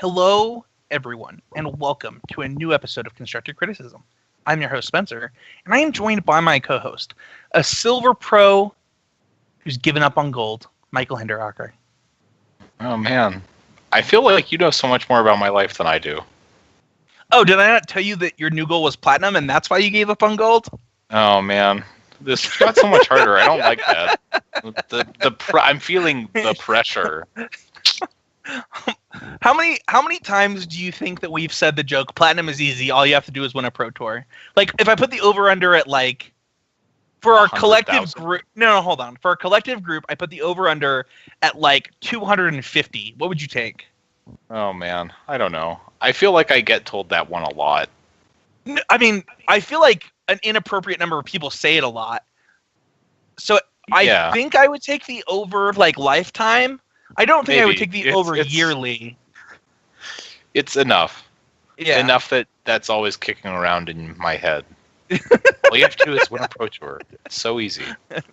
Hello, everyone, and welcome to a new episode of Constructive Criticism. I'm your host, Spencer, and I am joined by my co-host, a silver pro who's given up on gold, Michael Hinderaker. Oh, man. I feel like you know so much more about my life than I do. Oh, did I not tell you that your new goal was platinum, and that's why you gave up on gold? Oh, man. This got so much harder. I don't like that. I'm feeling the pressure. How many times do you think that we've said the joke, platinum is easy, all you have to do is win a Pro Tour? Like, if I put the over-under at, like, for our collective group... No, hold on. For our collective group, I put the over-under at, like, 250. What would you take? Oh, man. I don't know. I feel like I get told that one a lot. I mean, I feel like an inappropriate number of people say it a lot. So I think I would take the over, like, lifetime. I don't think I would take the over yearly. It's enough. Yeah. Enough that's always kicking around in my head. All you have to do is win a Pro Tour. It's so easy.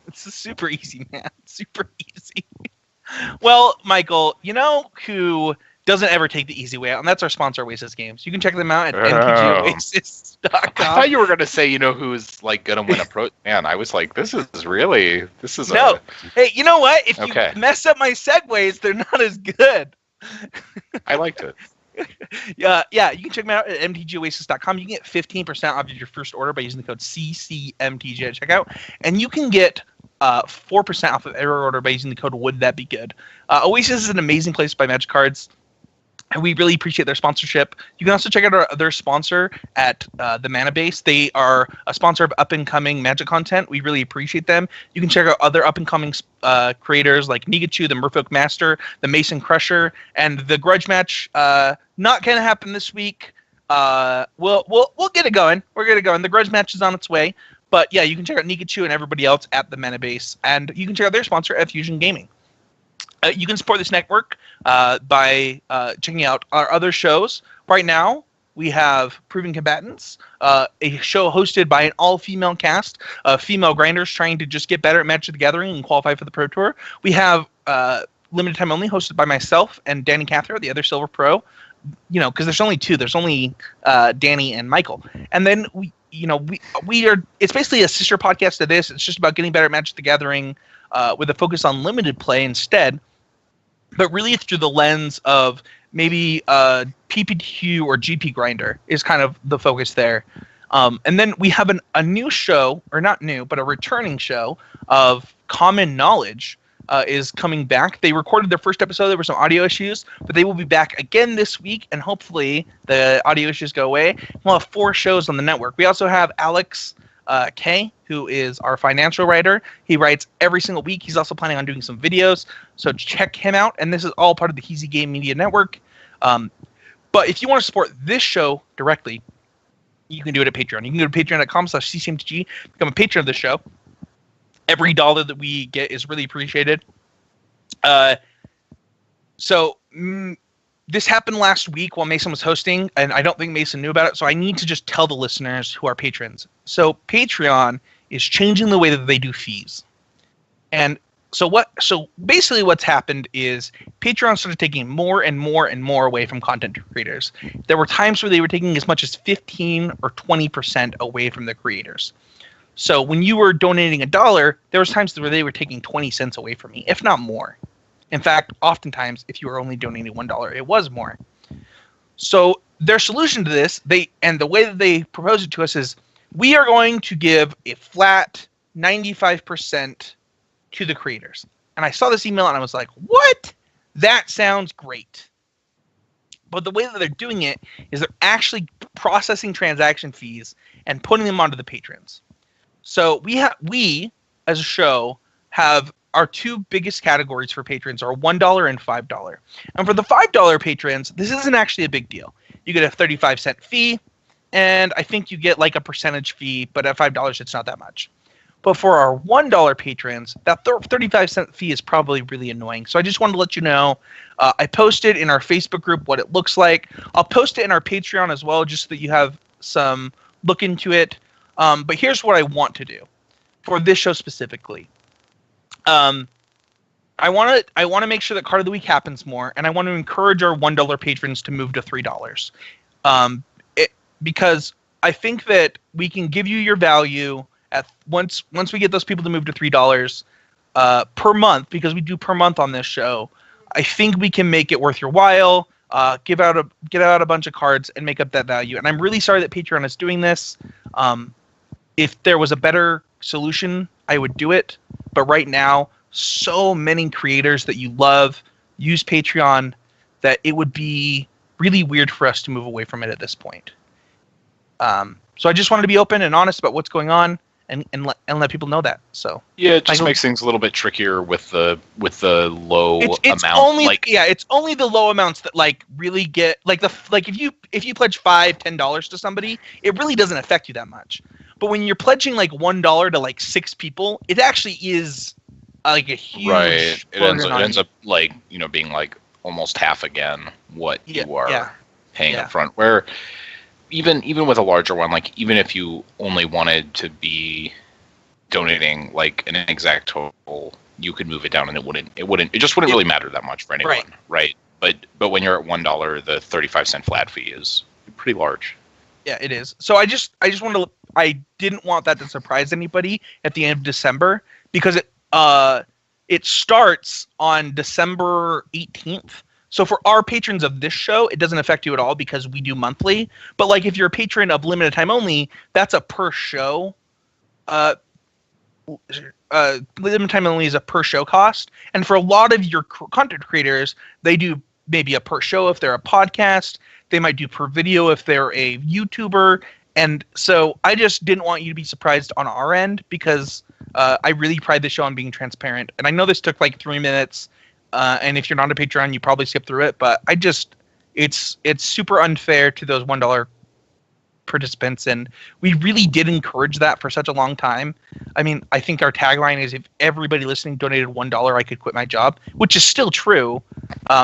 It's super easy, man. Super easy. Well, Michael, you know who doesn't ever take the easy way out, and that's our sponsor, Oasis Games. You can check them out at mpgoasis.com. I thought you were going to say, you know, who's like going to win a Pro... Man, I was like, this is No. Hey, you know what? If you mess up my segues, they're not as good. I liked it. Yeah, you can check them out at mtgoasis.com. You can get 15% off your first order by using the code CCMTG at checkout, and you can get 4% off of every order by using the code Would That Be Good. Oasis is an amazing place to buy Magic cards, and we really appreciate their sponsorship. You can also check out our other sponsor at the Mana Base. They are a sponsor of up-and-coming Magic content. We really appreciate them. You can check out other up-and-coming creators like Nigachu, the Merfolk Master, the Mason Crusher, and the Grudge Match. Not going to happen this week. We'll get it going. We're going to go, and the Grudge Match is on its way. But yeah, you can check out Nigachu and everybody else at the Mana Base, and you can check out their sponsor, F Fusion Gaming. You can support this network by checking out our other shows. Right now, we have Proven Combatants, a show hosted by an all-female cast of female grinders trying to just get better at Magic the Gathering and qualify for the Pro Tour. We have Limited Time Only, hosted by myself and Danny Cathro, the other Silver Pro. You know, because there's only two. There's only Danny and Michael. And then we are. It's basically a sister podcast to this. It's just about getting better at Magic the Gathering with a focus on limited play instead. But really, it's through the lens of maybe PPTQ or GP Grinder is kind of the focus there. And then we have a new show, or not new, but a returning show of Common Knowledge is coming back. They recorded their first episode. There were some audio issues, but they will be back again this week, and hopefully the audio issues go away. We'll have 4 shows on the network. We also have Alex K, who is our financial writer. He writes every single week. He's also planning on doing some videos, so check him out. And this is all part of the Heezy Game Media Network. But if you want to support this show directly, you can do it at Patreon. You can go to patreon.com/ccmtg, become a patron of the show. Every dollar that we get is really appreciated. This happened last week while Mason was hosting, and I don't think Mason knew about it, so I need to just tell the listeners who are patrons. So Patreon is changing the way that they do fees. And so basically what's happened is Patreon started taking more and more and more away from content creators. There were times where they were taking as much as 15 or 20% away from the creators. So when you were donating $1, there was times where they were taking 20 cents away from me, if not more. In fact, oftentimes, if you were only donating $1, it was more. So their solution to this, the way that they propose it to us is, we are going to give a flat 95% to the creators. And I saw this email and I was like, what? That sounds great. But the way that they're doing it is they're actually processing transaction fees and putting them onto the patrons. So we as a show have our 2 biggest categories for patrons are $1 and $5. And for the $5 patrons, this isn't actually a big deal. You get a 35-cent fee, and I think you get like a percentage fee, but at $5, it's not that much. But for our $1 patrons, that 35-cent fee is probably really annoying. So I just wanted to let you know, I posted in our Facebook group what it looks like. I'll post it in our Patreon as well, just so that you have some look into it. But here's what I want to do for this show specifically. I want to make sure that card of the week happens more, and I want to encourage our $1 patrons to move to $3. Because I think that we can give you your value at once we get those people to move to $3 per month, because we do per month on this show. I think we can make it worth your while. Get out a bunch of cards and make up that value. And I'm really sorry that Patreon is doing this. If there was a better solution, I would do it. But right now, so many creators that you love use Patreon that it would be really weird for us to move away from it at this point. So I just wanted to be open and honest about what's going on and let people know that. So yeah, it just makes things a little bit trickier with the low it's amount. Only, it's only the low amounts that really get if you pledge $5-10 to somebody, it really doesn't affect you that much. But when you're pledging $1 to 6 people, it actually is a huge right. It ends up being almost half again what you are paying up front. Where even with a larger one, even if you only wanted to be donating an exact total, you could move it down and it just wouldn't really matter that much for anyone, right? But when you're at $1, the 35-cent flat fee is pretty large. Yeah, it is. So I didn't want that to surprise anybody at the end of December, because it starts on December 18th. So for our patrons of this show, it doesn't affect you at all because we do monthly. But if you're a patron of Limited Time Only, that's a per show. Limited Time Only is a per show cost. And for a lot of your content creators, they do maybe a per show if they're a podcast. They might do per video if they're a YouTuber. And so I just didn't want you to be surprised on our end, because I really pride the show on being transparent. And I know this took 3 minutes. And if you're not a Patreon, you probably skip through it. But it's super unfair to those $1 participants, and we really did encourage that for such a long time. I mean, I think our tagline is, if everybody listening donated $1, I could quit my job, which is still true.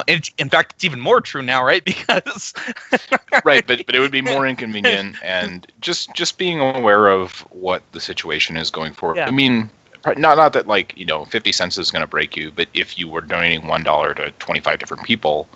In fact, it's even more true now, right? Because right, but it would be more inconvenient, and just being aware of what the situation is going forward. Yeah. I mean, not that 50 cents is going to break you, but if you were donating $1 to 25 different people,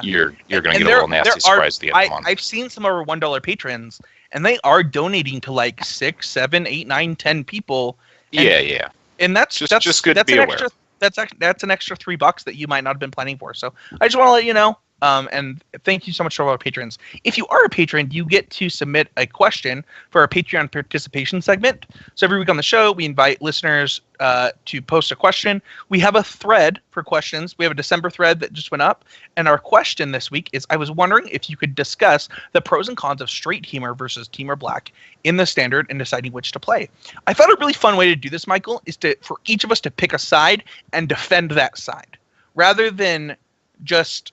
you're going to get a little nasty surprise at the end of the month. I've seen some of our $1 patrons, and they are donating to 6, 7, 8, 9, 10 people. And, and that's just good to be aware. That's an extra $3 that you might not have been planning for. So I just want to let you know. And thank you so much to all our patrons. If you are a patron, you get to submit a question for our Patreon participation segment. So every week on the show, we invite listeners to post a question. We have a thread for questions. We have a December thread that just went up. And our question this week is, I was wondering if you could discuss the pros and cons of Straight Teamer versus Teamer Black in the standard and deciding which to play. I thought a really fun way to do this, Michael, is for each of us to pick a side and defend that side, rather than just...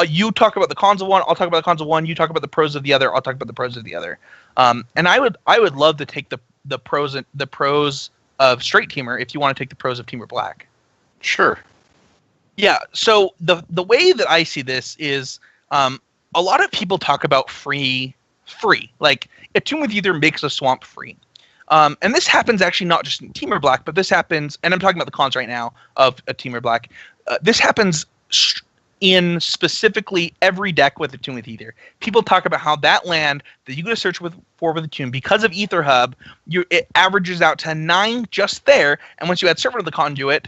you talk about the cons of one, I'll talk about the cons of one, you talk about the pros of the other, I'll talk about the pros of the other. And I would love to take the pros of Straight Teamer if you want to take the pros of Teamer Black. Sure. Yeah, so the way that I see this is a lot of people talk about free. Attune with Ether makes a swamp free. And this happens actually not just in Teamer Black, but this happens, and I'm talking about the cons right now of a Teamer Black. This happens in specifically every deck with Attune with Ether. People talk about how that land that you go to search for with Attune, because of Ether Hub, it averages out to 9 just there, and once you add Servant of the Conduit,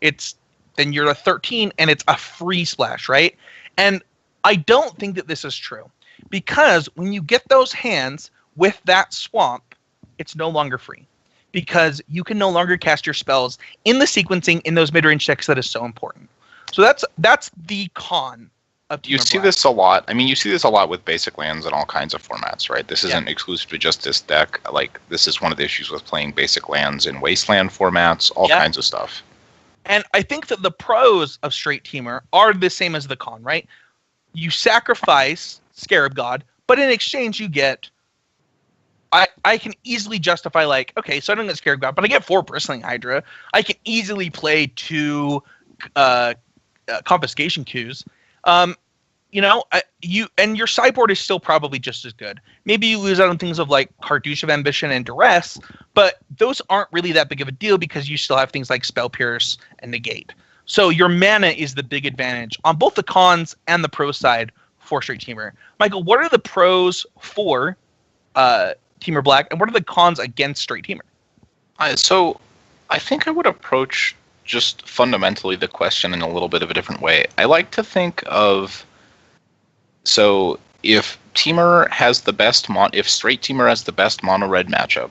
then you're at 13, and it's a free splash, right? And I don't think that this is true, because when you get those hands with that swamp, it's no longer free, because you can no longer cast your spells in the sequencing in those mid-range decks that is so important. So that's the con of Teamer You see Black. this a lot. I mean, you see this a lot with basic lands in all kinds of formats, right? This isn't exclusive to just this deck. This is one of the issues with playing basic lands in wasteland formats, all kinds of stuff. And I think that the pros of Straight Teamer are the same as the con, right? You sacrifice Scarab God, but in exchange you get... I can easily justify, okay, so I don't get Scarab God, but I get 4 Bristling Hydra. I can easily play 2... confiscation queues. your sideboard is still probably just as good. Maybe you lose out on things of like Cartouche of Ambition and Duress, but those aren't really that big of a deal because you still have things like Spell Pierce and Negate. So your mana is the big advantage on both the cons and the pro side for Straight Temur. Michael, what are the pros for Temur Black, and what are the cons against Straight Temur? So I think I would approach just fundamentally the question in a little bit of a different way. I like to think of, so if Temur has the best if Straight Temur has the best mono red matchup,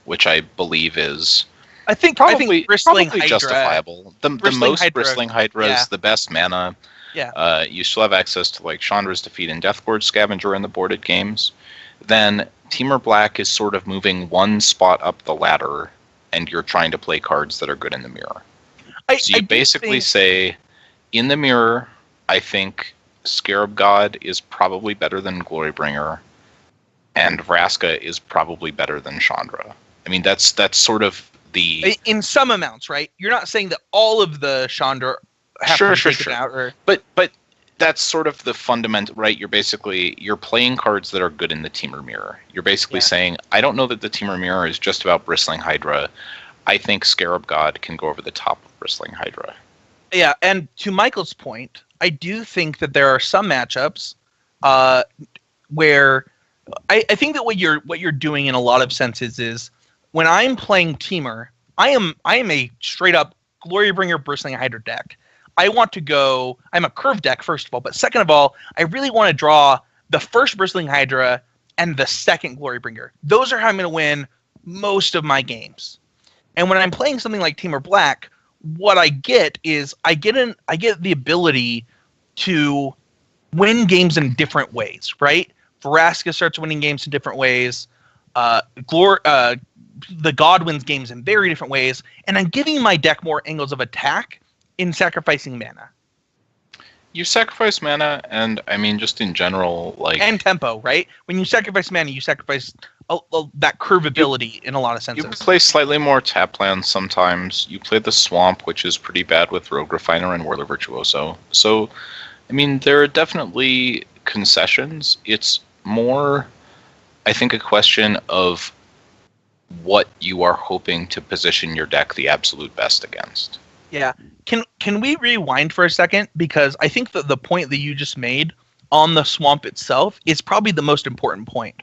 which I believe is I think Bristling Hydra, justifiable. The most Hydra, Bristling Hydra is the best mana. Yeah. You still have access to like Chandra's Defeat and Deathgorge Scavenger in the boarded games. Then Temur Black is sort of moving one spot up the ladder, and you're trying to play cards that are good in the mirror. So you basically say, in the mirror, I think Scarab God is probably better than Glorybringer, and Vraska is probably better than Chandra. I mean, that's sort of the... In some amounts, right? You're not saying that all of the Chandra have to be taken out. Or... But that's sort of the fundamental, right? You're playing cards that are good in the Temur mirror. You're basically saying, I don't know that the Temur mirror is just about Bristling Hydra. I think Scarab God can go over the top of Bristling Hydra. Yeah, and to Michael's point, I do think that there are some matchups where I think that what you're doing in a lot of senses is when I'm playing Temur, I am a straight up Glorybringer Bristling Hydra deck. I want to go. I'm a curve deck first of all, but second of all, I really want to draw the first Bristling Hydra and the second Glorybringer. Those are how I'm going to win most of my games. And when I'm playing something like Temur Black, what I get is I get the ability to win games in different ways, right? Vraska starts winning games in different ways. The God wins games in very different ways, and I'm giving my deck more angles of attack in sacrificing mana. You sacrifice mana, and I mean just in general, like, and tempo, right? When you sacrifice mana, you sacrifice that curvability in a lot of senses. You play slightly more tap lands sometimes. You play the Swamp, which is pretty bad with Rogue Refiner and Whirler Virtuoso. So, I mean, there are definitely concessions. It's more, I think, a question of what you are hoping to position your deck the absolute best against. Yeah. Can we rewind for a second? Because I think that the point that you just made on the Swamp itself is probably the most important point.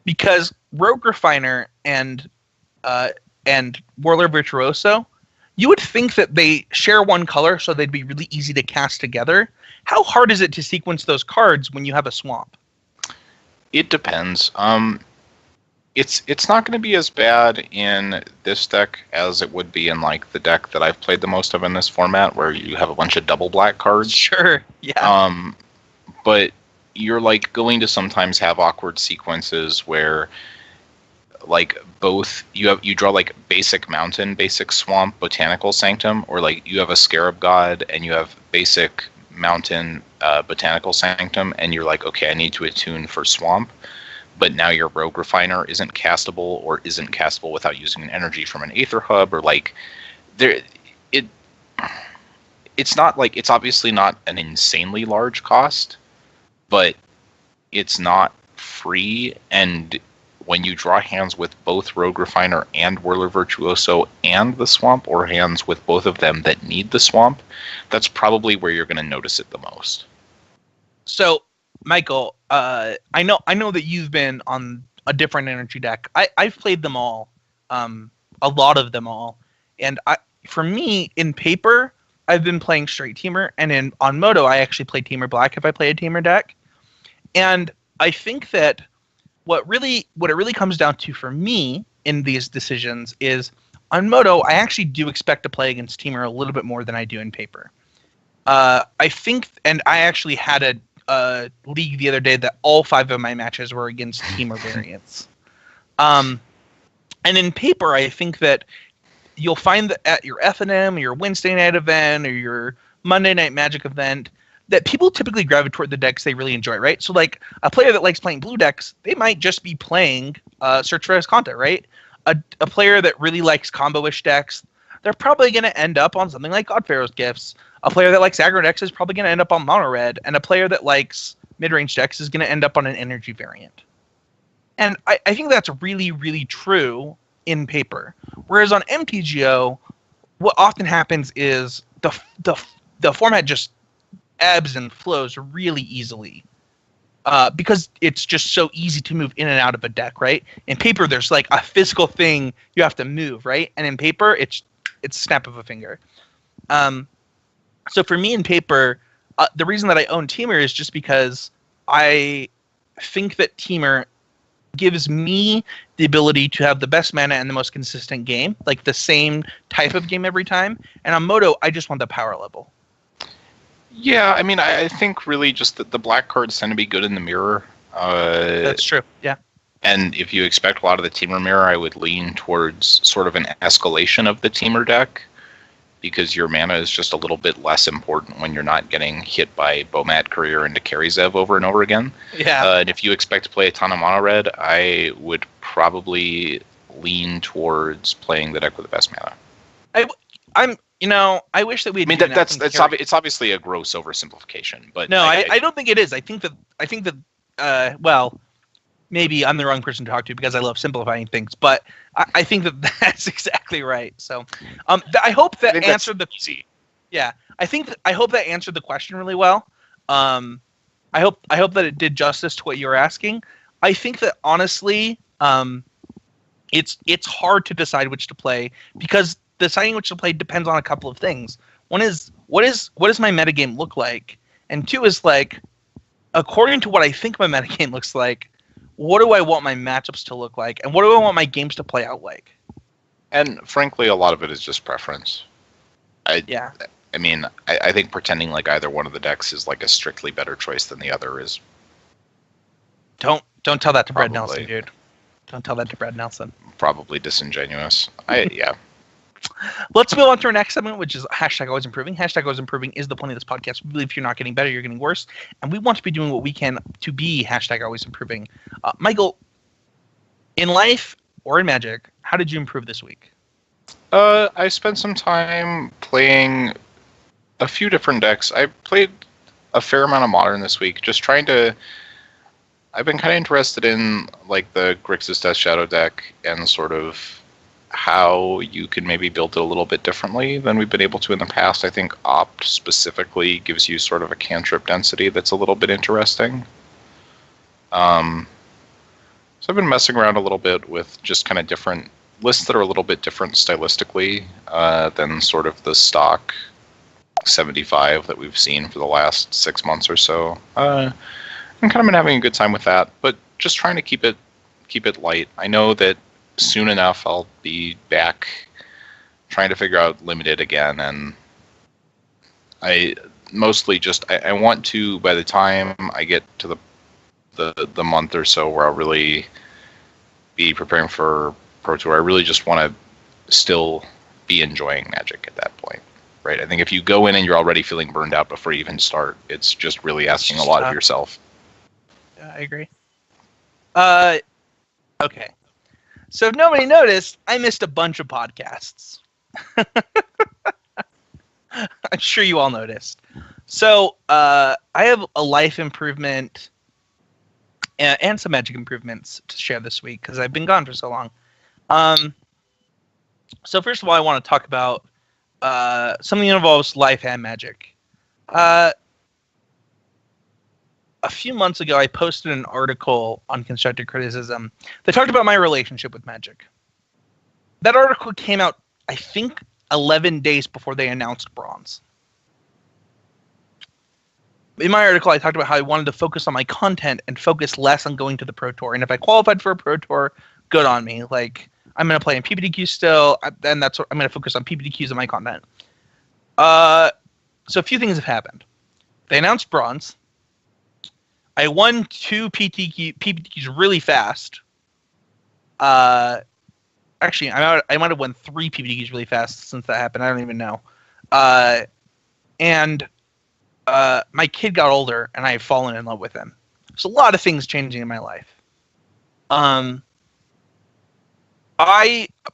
Because Rogue Refiner and Whirler Virtuoso, you would think that they share one color, so they'd be really easy to cast together. How hard is it to sequence those cards when you have a Swamp? It depends. It's not going to be as bad in this deck as it would be in like the deck that I've played the most of in this format, where you have a bunch of double black cards. Sure. Yeah. But you're like going to sometimes have awkward sequences where like both you draw like basic mountain, basic swamp, botanical sanctum, or like you have a Scarab God and you have basic mountain, botanical sanctum, and you're like, okay, I need to attune for swamp. But now your Rogue Refiner isn't castable, or isn't castable without using an energy from an Aether Hub, or like it's not like, it's obviously not an insanely large cost, but it's not free. And when you draw hands with both Rogue Refiner and Whirler Virtuoso and the Swamp, or hands with both of them that need the Swamp, that's probably where you're going to notice it the most. So, Michael, I know that you've been on a different energy deck. I've played them all, a lot of them all, and for me, in paper, I've been playing straight Temur, and on Moto, I actually play Temur Black if I play a Temur deck. And I think that what it really comes down to for me in these decisions is on Moto, I actually do expect to play against Temur a little bit more than I do in paper. I think, and I actually had a league the other day that all 5 of my matches were against Temur variants. And in paper, I think that you'll find that at your FNM, or your Wednesday night event, or your Monday night Magic event, that people typically gravitate toward the decks they really enjoy, right? So like a player that likes playing blue decks, they might just be playing Search for Azcanta, right? A player that really likes combo-ish decks, they're probably going to end up on something like God Pharaoh's Gifts. A player that likes aggro decks is probably going to end up on mono red, and a player that likes mid-range decks is going to end up on an energy variant. And I think that's really, really true in paper. Whereas on MTGO, what often happens is the format just ebbs and flows really easily. Because it's just so easy to move in and out of a deck, right? In paper, there's like a physical thing you have to move, right? And in paper, it's a snap of a finger. So for me in paper, the reason that I own Temur is just because I think that Temur gives me the ability to have the best mana and the most consistent game, like the same type of game every time. And on Moto, I just want the power level. Yeah, I mean, I think really just that the black cards tend to be good in the mirror. That's true, yeah. And if you expect a lot of the Temur mirror, I would lean towards sort of an escalation of the Temur deck, because your mana is just a little bit less important when you're not getting hit by Bomat Courier into Karizev over and over again. Yeah. And if you expect to play a ton of mono red, I would probably lean towards playing the deck with the best mana. I wish that we. I mean, it's obviously a gross oversimplification, but no, I don't think it is. I think that well, maybe I'm the wrong person to talk to because I love simplifying things, but I think that that's exactly right. So, I hope that answered the. Easy. Yeah, I hope that answered the question really well. I hope that it did justice to what you were asking. I think that honestly, it's hard to decide which to play because deciding which to play depends on a couple of things. One is what does my metagame look like, and two is like, according to what I think my metagame looks like, what do I want my matchups to look like, and what do I want my games to play out like? And frankly, a lot of it is just preference. I think pretending like either one of the decks is like a strictly better choice than the other is. Don't tell that to Brad Nelson, dude. Don't tell that to Brad Nelson. Probably disingenuous. Yeah. Let's move on to our next segment, which is #AlwaysImproving. #AlwaysImproving is the point of this podcast. We believe if you're not getting better, you're getting worse. And we want to be doing what we can to be #AlwaysImproving. Michael, in life or in Magic, how did you improve this week? I spent some time playing a few different decks. I played a fair amount of Modern this week, just trying to... I've been kind of interested in like the Grixis Death Shadow deck and sort of how you can maybe build it a little bit differently than we've been able to in the past. I think Opt specifically gives you sort of a cantrip density that's a little bit interesting. So I've been messing around a little bit with just kind of different lists that are a little bit different stylistically than sort of the stock 75 that we've seen for the last 6 months or so. I've kind of been having a good time with that, but just trying to keep it light. I know that soon enough I'll be back trying to figure out Limited again, and I mostly just I want to, by the time I get to the month or so where I'll really be preparing for Pro Tour, I really just want to still be enjoying Magic at that point, right? I think if you go in and you're already feeling burned out before you even start, it's just really asking a lot of yourself. Yeah, I agree. Okay. So if nobody noticed, I missed a bunch of podcasts. I'm sure you all noticed. So I have a life improvement and some Magic improvements to share this week because I've been gone for so long. So first of all, I want to talk about something that involves life and Magic. A few months ago, I posted an article on constructive criticism that talked about my relationship with Magic. That article came out, I think, 11 days before they announced Bronze. In my article, I talked about how I wanted to focus on my content and focus less on going to the Pro Tour. And if I qualified for a Pro Tour, good on me. Like, I'm going to play in PPTQ still, and that's what I'm going to focus on PPTQs and my content. So a few things have happened. They announced Bronze. I won 2 PPTQs really fast. Actually, I might have won 3 PPTQs really fast since that happened. I don't even know. And my kid got older, and I have fallen in love with him. There's a lot of things changing in my life. I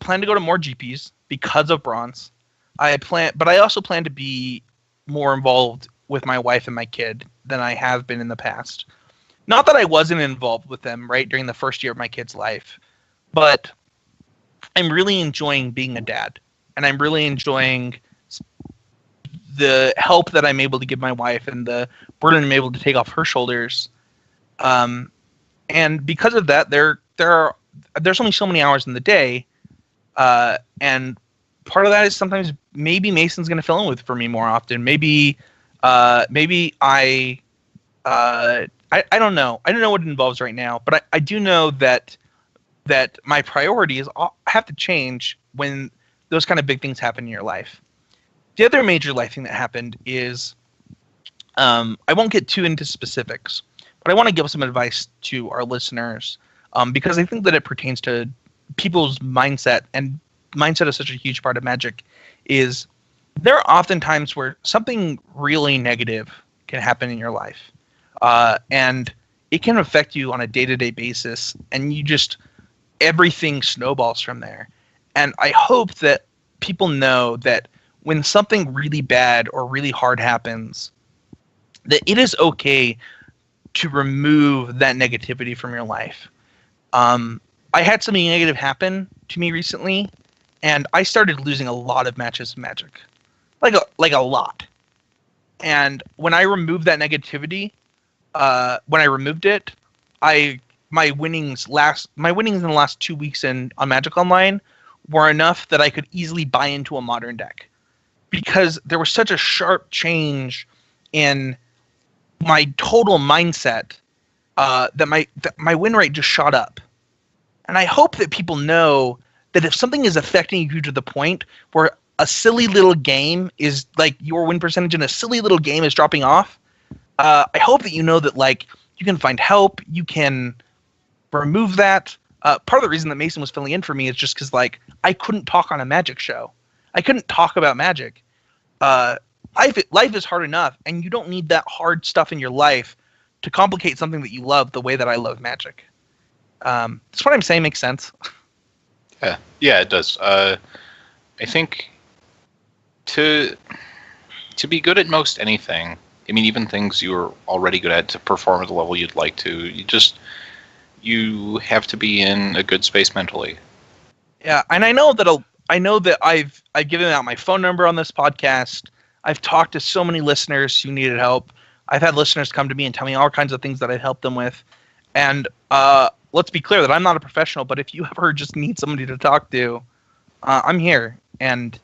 plan to go to more GPs because of Bronze. but I also plan to be more involved with my wife and my kid than I have been in the past. Not that I wasn't involved with them, right, during the first year of my kid's life, but I'm really enjoying being a dad, and I'm really enjoying the help that I'm able to give my wife and the burden I'm able to take off her shoulders. And because of that, there's only so many hours in the day, and part of that is sometimes maybe Mason's going to fill in for me more often. Maybe I don't know. I don't know what it involves right now, but I do know that my priorities have to change when those kind of big things happen in your life. The other major life thing that happened is, I won't get too into specifics, but I want to give some advice to our listeners, because I think that it pertains to people's mindset, and mindset is such a huge part of Magic. Is there are often times where something really negative can happen in your life, and it can affect you on a day-to-day basis, and everything snowballs from there. And I hope that people know that when something really bad or really hard happens, that it is okay to remove that negativity from your life. I had something negative happen to me recently, and I started losing a lot of matches of Magic, like a lot. And when I removed that negativity, my winnings in the last 2 weeks on Magic Online were enough that I could easily buy into a modern deck, because there was such a sharp change in my total mindset, that my win rate just shot up. And I hope that people know that if something is affecting you to the point where a silly little game is like your win percentage in a silly little game is dropping off, I hope that you know that you can find help, you can remove that. Part of the reason that Mason was filling in for me is just because I couldn't talk on a Magic show. I couldn't talk about Magic. Life is hard enough, and you don't need that hard stuff in your life to complicate something that you love the way that I love Magic. Does what I'm saying make sense? Yeah, it does. I think to be good at most anything, I mean, even things you're already good at, to perform at the level you'd like to, you have to be in a good space mentally. Yeah, and I know that I've given out my phone number on this podcast. I've talked to so many listeners who needed help. I've had listeners come to me and tell me all kinds of things that I've helped them with. And let's be clear that I'm not a professional, but if you ever just need somebody to talk to, I'm here. And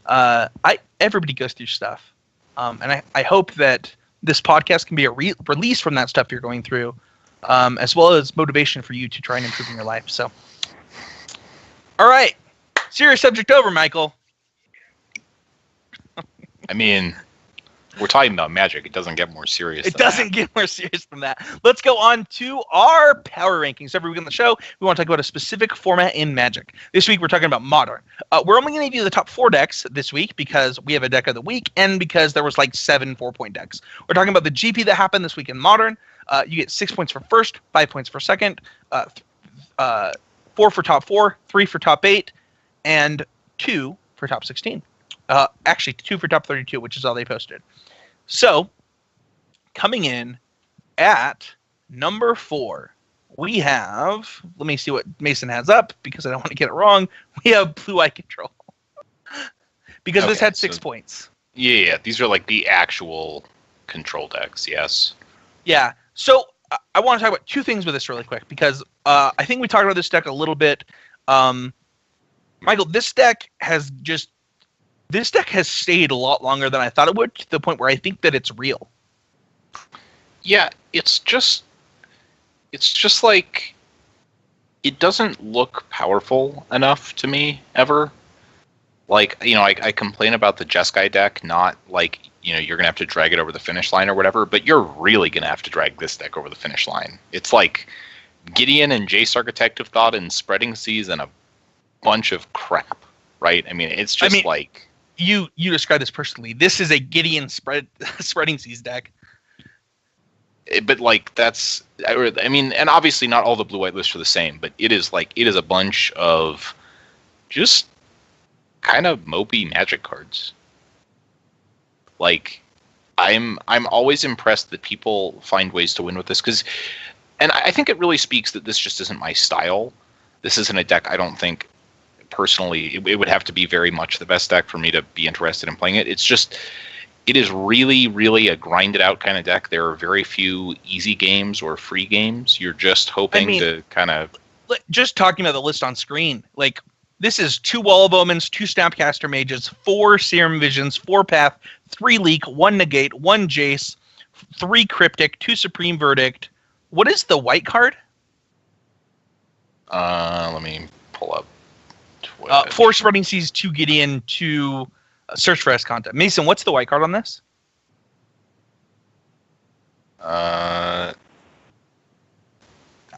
everybody goes through stuff. And I hope that this podcast can be a release from that stuff you're going through, as well as motivation for you to try and improve in your life. So, all right. Serious subject over, Michael. I mean, we're talking about Magic. It doesn't get more serious. It doesn't get more serious than that. Let's go on to our power rankings. Every week on the show, we want to talk about a specific format in Magic. This week, we're talking about Modern. We're only going to give you the top 4 decks this week because we have a deck of the week and because there was 7 4-point decks. We're talking about the GP that happened this week in Modern. You get 6 points for first, 5 points for second, 4 for top 4, 3 for top 8, and 2 for top 16. Actually, 2 for top 32, which is all they posted. So, coming in at number 4, we have, let me see what Mason has up because I don't want to get it wrong. We have Blue Eye Control. Because this had 6 points. Yeah, these are the actual control decks, yes. Yeah, so I want to talk about 2 things with this really quick because I think we talked about this deck a little bit. Michael, this deck has stayed a lot longer than I thought it would, to the point where I think that it's real. Yeah, it's just it doesn't look powerful enough to me ever. I complain about the Jeskai deck, not you're going to have to drag it over the finish line or whatever, but you're really going to have to drag this deck over the finish line. It's like Gideon and Jace Architect of Thought and Spreading Seas and a bunch of crap, right? I mean, it's just You describe this personally. This is a Gideon Spreading Seas deck. But and obviously not all the blue-white lists are the same, but it is a bunch of just kind of mopey Magic cards. Like, I'm always impressed that people find ways to win with this, and I think it really speaks that this just isn't my style. This isn't a deck I don't think, personally, it would have to be very much the best deck for me to be interested in playing it. It's just, it is really, really a grinded out kind of deck. There are very few easy games or free games. You're just hoping to kind of... Just talking about the list on screen, like, this is 2 Wall of Omens, 2 Snapcaster Mages, 4 Serum Visions, 4 Path, 3 Leak, 1 Negate, 1 Jace, 3 Cryptic, 2 Supreme Verdict. What is the white card? Let me pull up. 4 Spreading Seas, 2 Gideon, 2 Search for Escanta. Mason, what's the white card on this?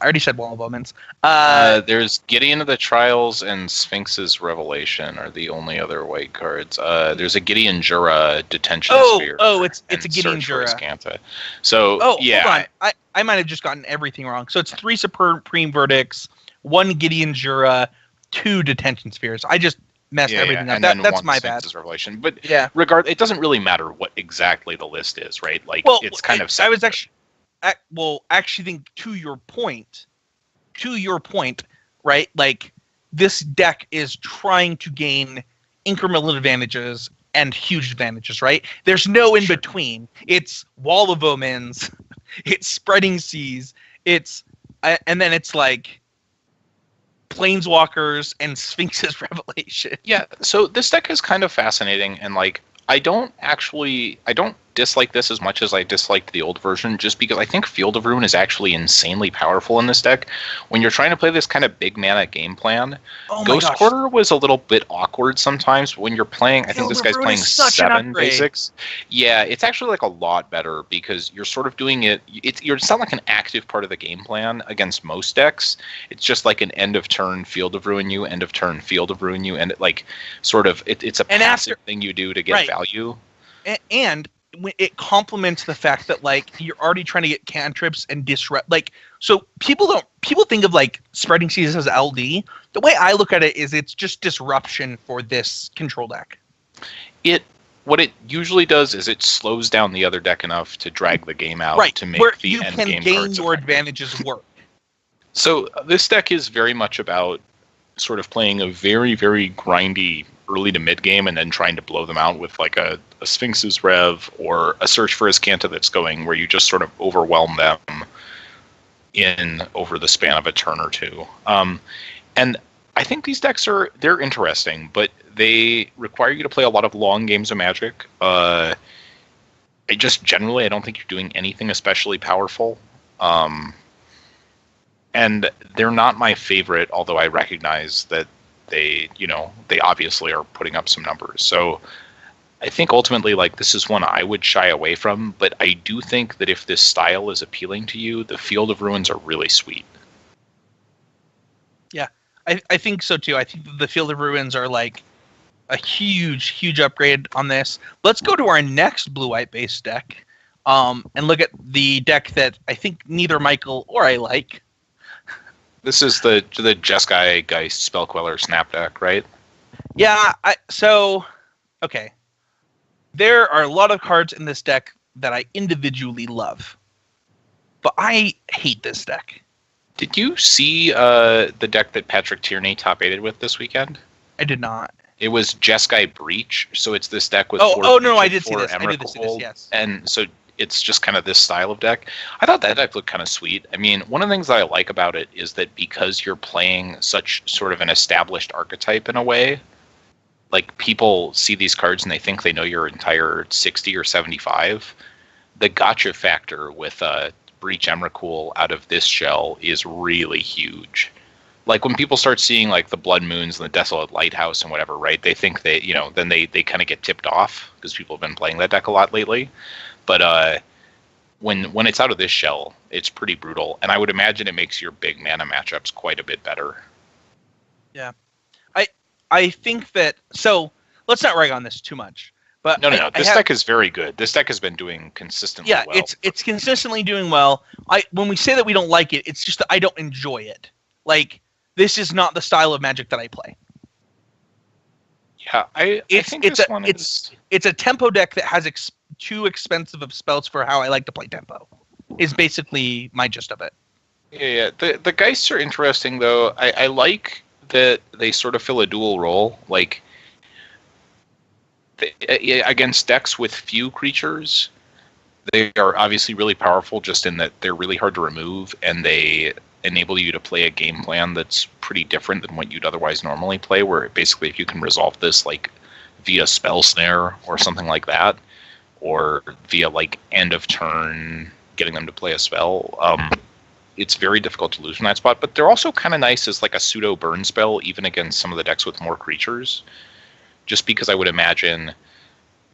I already said Wall of Omens. There's Gideon of the Trials and Sphinx's Revelation are the only other white cards. There's a Gideon Jura Detention Sphere. Oh, it's a Gideon Jura. So, yeah. Hold on. I might have just gotten everything wrong. So it's 3 Supreme Verdicts, 1 Gideon Jura, 2 Detention Spheres. I just messed everything up. That's my bad. Revelation. But it doesn't really matter what exactly the list is, right? Like, it's kind of... I was actually think to your point, right? Like, this deck is trying to gain incremental advantages and huge advantages, right? There's no in between. It's Wall of Omens, it's Spreading Seas, and then it's like Planeswalkers and Sphinx's Revelation. Yeah, so this deck is kind of fascinating, and like, I don't dislike this as much as I disliked the old version, just because I think Field of Ruin is actually insanely powerful in this deck. When you're trying to play this kind of big mana game plan, Ghost Quarter was a little bit awkward sometimes. But when you're playing, I think this guy's playing 7 basics. Yeah, it's actually like a lot better because you're sort of doing it. It's not like an active part of the game plan against most decks. It's just like an end of turn Field of Ruin you, end of turn Field of Ruin you, and like sort of it's a passive thing you do to get value. And it complements the fact that like you're already trying to get cantrips and disrupt, like, so people think of like Spreading Seas as LD. The way I look at it is it's just disruption for this control deck. What it usually does is it slows down the other deck enough to drag the game out, to make where the end game you can gain your advantages work. So this deck is very much about sort of playing a very, very grindy early to mid game and then trying to blow them out with like a Sphinx's Rev or a Search for Escanta that's going where you just sort of overwhelm them in over the span of a turn or two. And I think these decks they're interesting, but they require you to play a lot of long games of Magic. I don't think you're doing anything especially powerful. And they're not my favorite, although I recognize that they obviously are putting up some numbers. So I think ultimately, like, this is one I would shy away from, but I do think that if this style is appealing to you, the Field of Ruins are really sweet. Yeah, I think so too. I think the Field of Ruins are like a huge, huge upgrade on this. Let's go to our next blue-white base deck and look at the deck that I think neither Michael or I like. This is the Jeskai Geist Spellqueller Snap deck, right? Yeah, okay. There are a lot of cards in this deck that I individually love, but I hate this deck. Did you see the deck that Patrick Tierney top-8'd with this weekend? I did not. It was Jeskai Breach, so it's this deck with I did see this, yes. And so it's just kind of this style of deck. I thought that deck looked kind of sweet. I mean, one of the things that I like about it is that because you're playing such sort of an established archetype in a way, like people see these cards and they think they know your entire 60 or 75. The gotcha factor with Breach Emrakul out of this shell is really huge. Like when people start seeing like the Blood Moons and the Desolate Lighthouse and whatever, right? They think they, then they kind of get tipped off because people have been playing that deck a lot lately. But when it's out of this shell, it's pretty brutal, and I would imagine it makes your big mana matchups quite a bit better. Yeah, I think that. So let's not rag on this too much. But no. This deck is very good. This deck has been doing consistently well. Yeah, it's consistently doing well. When we say that we don't like it, it's just that I don't enjoy it. Like, this is not the style of Magic that I play. Yeah, I think it's a tempo deck that has too expensive of spells for how I like to play tempo. Is basically my gist of it. Yeah. The Geists are interesting though. I like that they sort of fill a dual role. Like against decks with few creatures, they are obviously really powerful just in that they're really hard to remove, and they enable you to play a game plan that's pretty different than what you'd otherwise normally play, where basically if you can resolve this like via spell snare or something like that, or via like end of turn getting them to play a spell, it's very difficult to lose from that spot. But they're also kind of nice as like a pseudo burn spell even against some of the decks with more creatures, just because I would imagine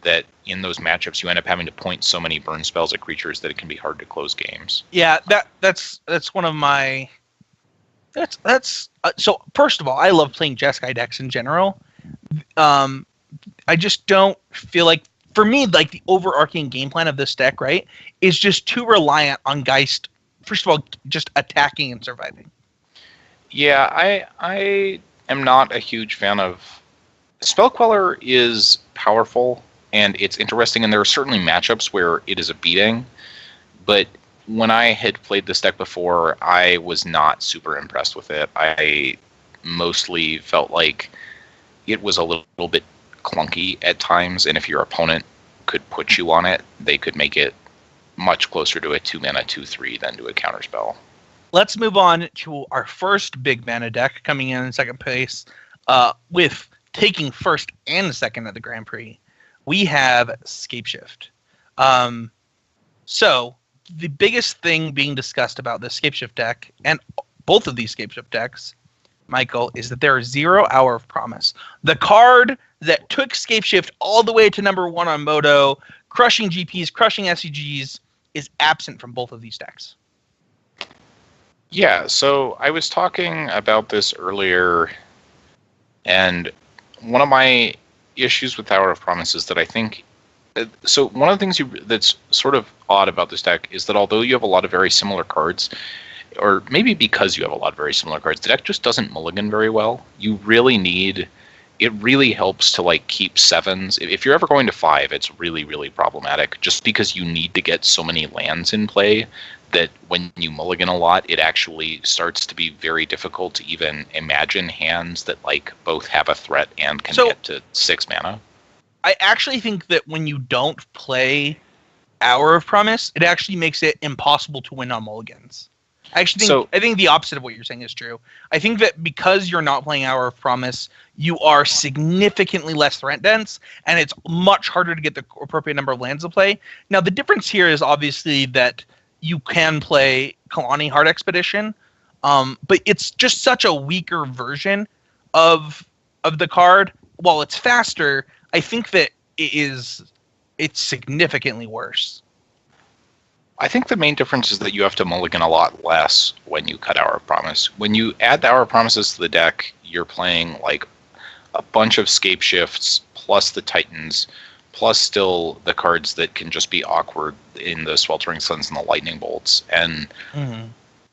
that in those matchups you end up having to point so many burn spells at creatures that it can be hard to close games. Yeah, that's one of my so first of all, I love playing Jeskai decks in general. I just don't feel like, for me, like the overarching game plan of this deck, right, is just too reliant on Geist. First of all, just attacking and surviving. Yeah, I am not a huge fan of Spell Queller. Is powerful and it's interesting, and there are certainly matchups where it is a beating, but when I had played this deck before, I was not super impressed with it. I mostly felt like it was a little bit clunky at times, and if your opponent could put you on it, they could make it much closer to a 2-mana 2/3 than to a counterspell. Let's move on to our first big mana deck coming in second place, with taking first and second at the Grand Prix. We have Scapeshift. So the biggest thing being discussed about this Scapeshift deck, and both of these Scapeshift decks, Michael, is that there is 0 Hour of Promise. The card that took Scapeshift all the way to number 1 on Moto, crushing GPs, crushing SCGs, is absent from both of these decks. Yeah, so I was talking about this earlier, and one of my issues with Hour of Promise is that I think... So one of the things that's sort of odd about this deck is that although you have a lot of very similar cards, or maybe because you have a lot of very similar cards, the deck just doesn't mulligan very well. You really need... It really helps to like keep 7s. If you're ever going to 5, it's really, really problematic, just because you need to get so many lands in play that when you mulligan a lot, it actually starts to be very difficult to even imagine hands that like both have a threat and can get to 6 mana. I actually think that when you don't play Hour of Promise, it actually makes it impossible to win on mulligans. I think the opposite of what you're saying is true. I think that because you're not playing Hour of Promise, you are significantly less threat dense, and it's much harder to get the appropriate number of lands to play. Now, the difference here is obviously that you can play Kalani Heart Expedition, but it's just such a weaker version of the card. While it's faster, I think that it's significantly worse. I think the main difference is that you have to mulligan a lot less when you cut Hour of Promise. When you add the Hour of Promises to the deck, you're playing like a bunch of Scapeshifts plus the Titans, plus still the cards that can just be awkward in the Sweltering Suns and the Lightning Bolts. And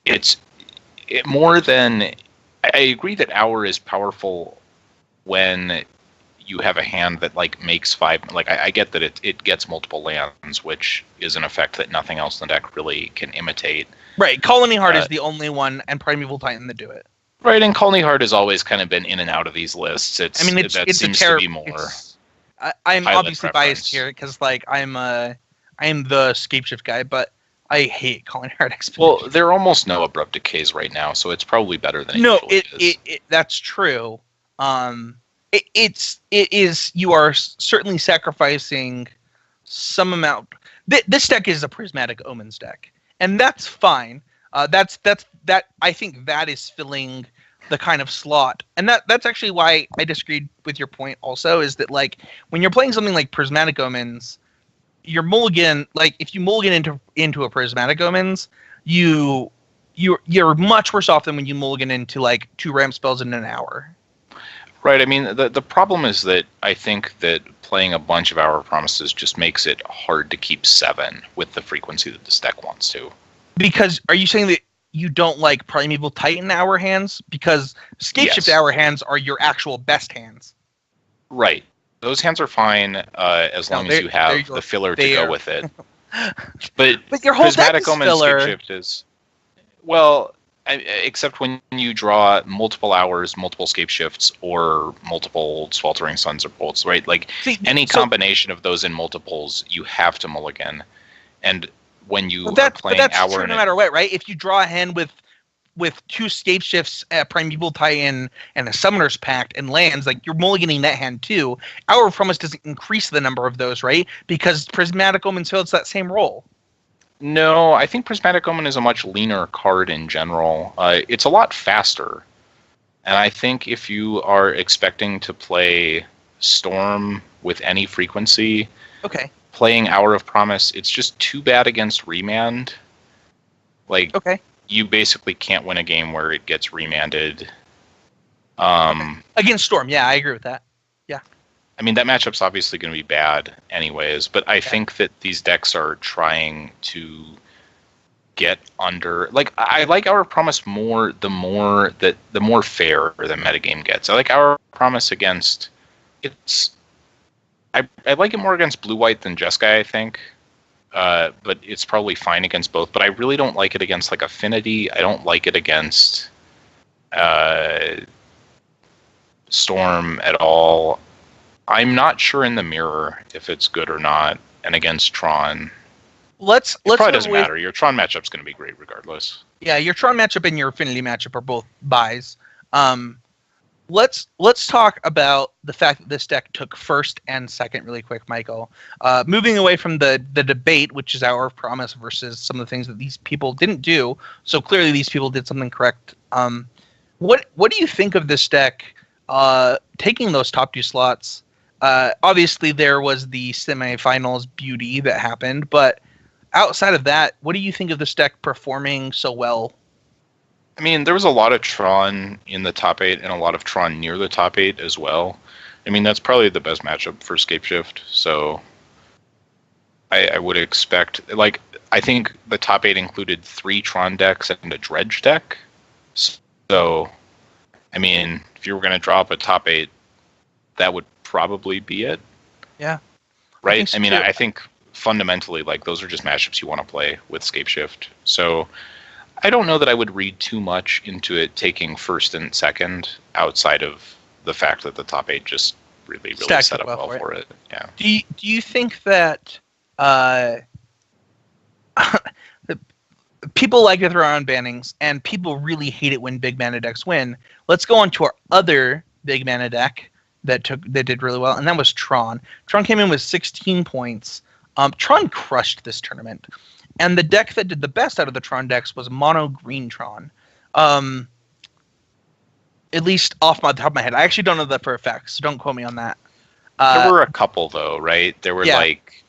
it's more than... I agree that Hour is powerful when you have a hand that like makes 5. Like I get that it gets multiple lands, which is an effect that nothing else in the deck really can imitate. Right, Colony Heart is the only one, and Primeval Titan that do it. Right, and Colony Heart has always kind of been in and out of these lists. That seems to be more. I'm obviously biased here because like I am the Scapeshift guy, but I hate Colony Heart Expedition. Well, there are almost no Abrupt Decays right now, so it's probably better than it is. That's true. It is. You are certainly sacrificing some amount. This deck is a Prismatic Omens deck, and that's fine. That I think that is filling the kind of slot, and that's actually why I disagreed with your point. Also, is that like when you're playing something like Prismatic Omens, your mulligan, like if you mulligan into a Prismatic Omens, you're much worse off than when you mulligan into like 2 ramp spells in an hour. Right. I mean, the problem is that I think that playing a bunch of Hour of Promises just makes it hard to keep 7 with the frequency that this deck wants to. Because are you saying that you don't like Primeval Titan Hour hands? Because Scapeshift Hour hands are your actual best hands. Right. Those hands are fine as long as you have the filler to go with it. But your whole deck is Prismatic filler. Omen Scapeshift is... Well, except when you draw multiple hours, multiple Scapeshifts, or multiple Sweltering Suns or Bolts, right? Like, any combination of those in multiples, you have to mulligan. And when you are playing that's true no matter what, right? If you draw a hand with two Scapeshifts, Primeval Titan, and a Summoner's Pact and lands, like, you're mulliganing that hand too. Hour of Promise doesn't increase the number of those, right? Because Prismatic Omen fills that same role. No, I think Prismatic Omen is a much leaner card in general. It's a lot faster. And I think if you are expecting to play Storm with any frequency, playing Hour of Promise, it's just too bad against Remand. Like, you basically can't win a game where it gets remanded. Against Storm, yeah, I agree with that. Yeah. I mean, that matchup's obviously going to be bad anyways, but I think that these decks are trying to get under... Like, I like Hour of Promise more the more fair the metagame gets. I like Hour of Promise against... I like it more against Blue-White than Jeskai, I think. But it's probably fine against both. But I really don't like it against, like, Affinity. I don't like it against Storm at all. I'm not sure in the mirror if it's good or not. And against Tron, it probably doesn't matter. Your Tron matchup's going to be great regardless. Yeah, your Tron matchup and your Affinity matchup are both buys. Let's talk about the fact that this deck took first and second really quick, Michael. Moving away from the debate, which is Hour of Promise versus some of the things that these people didn't do. So clearly these people did something correct. What do you think of this deck taking those top two slots? Obviously there was the semifinals beauty that happened, but outside of that, what do you think of this deck performing so well? I mean, there was a lot of Tron in the top 8 and a lot of Tron near the top 8 as well. I mean, that's probably the best matchup for Scapeshift. So I would expect... Like, I think the top 8 included 3 Tron decks and a Dredge deck. So, I mean, if you were going to drop a top 8, that would probably be it. Yeah. Right? I think fundamentally, like, those are just matchups you want to play with Scapeshift. So... I don't know that I would read too much into it taking first and second outside of the fact that the top 8 just really set up well for it. Yeah. Do you think that people like to throw on bannings and people really hate it when big mana decks win? Let's go on to our other big mana deck that did really well, and that was Tron. Tron came in with 16 points. Tron crushed this tournament. And the deck that did the best out of the Tron decks was Mono Green Tron. At least off the top of my head. I actually don't know that for a fact, so don't quote me on that. There were a couple, though, right? There were, like,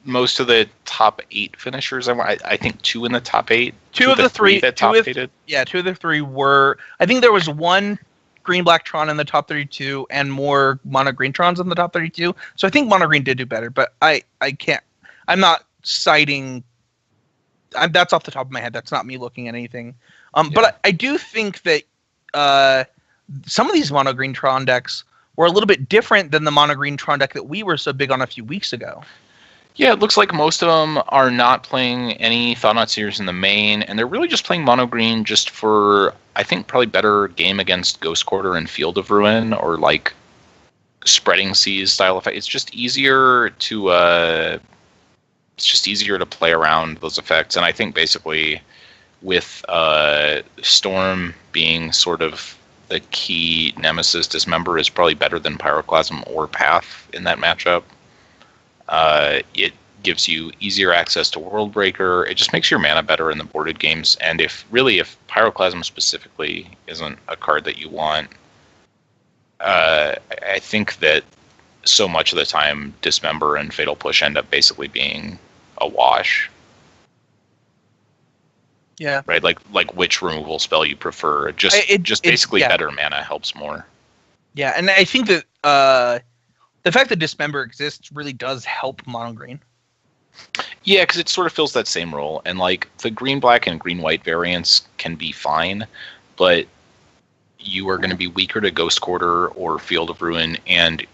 most of the top 8 finishers. I think 2 in the top 8. Two of the 3 that top 8'd. Yeah, 2 of the 3 were... I think there was one Green-Black Tron in the top 32 and more Mono Green Trons in the top 32. So I think Mono Green did do better, but I can't... I'm not... citing that's off the top of my head. That's not me looking at anything. But I do think that some of these Mono Green Tron decks were a little bit different than the Mono Green Tron deck that we were so big on a few weeks ago. Yeah, it looks like most of them are not playing any Thought-Knot Seers in the main, and they're really just playing Mono Green just for, I think, probably better game against Ghost Quarter and Field of Ruin, or like Spreading Seas style effect. It's just easier to play around those effects. And I think basically with Storm being sort of the key nemesis, Dismember is probably better than Pyroclasm or Path in that matchup. It gives you easier access to Worldbreaker. It just makes your mana better in the boarded games. And if Pyroclasm specifically isn't a card that you want, I think that so much of the time Dismember and Fatal Push end up basically being a wash. Yeah. Right? Like which removal spell you prefer. Basically better mana helps more. Yeah, and I think that the fact that Dismember exists really does help Mono Green. Yeah, because it sort of fills that same role. And like the green-black and green-white variants can be fine, but you are going to be weaker to Ghost Quarter or Field of Ruin, and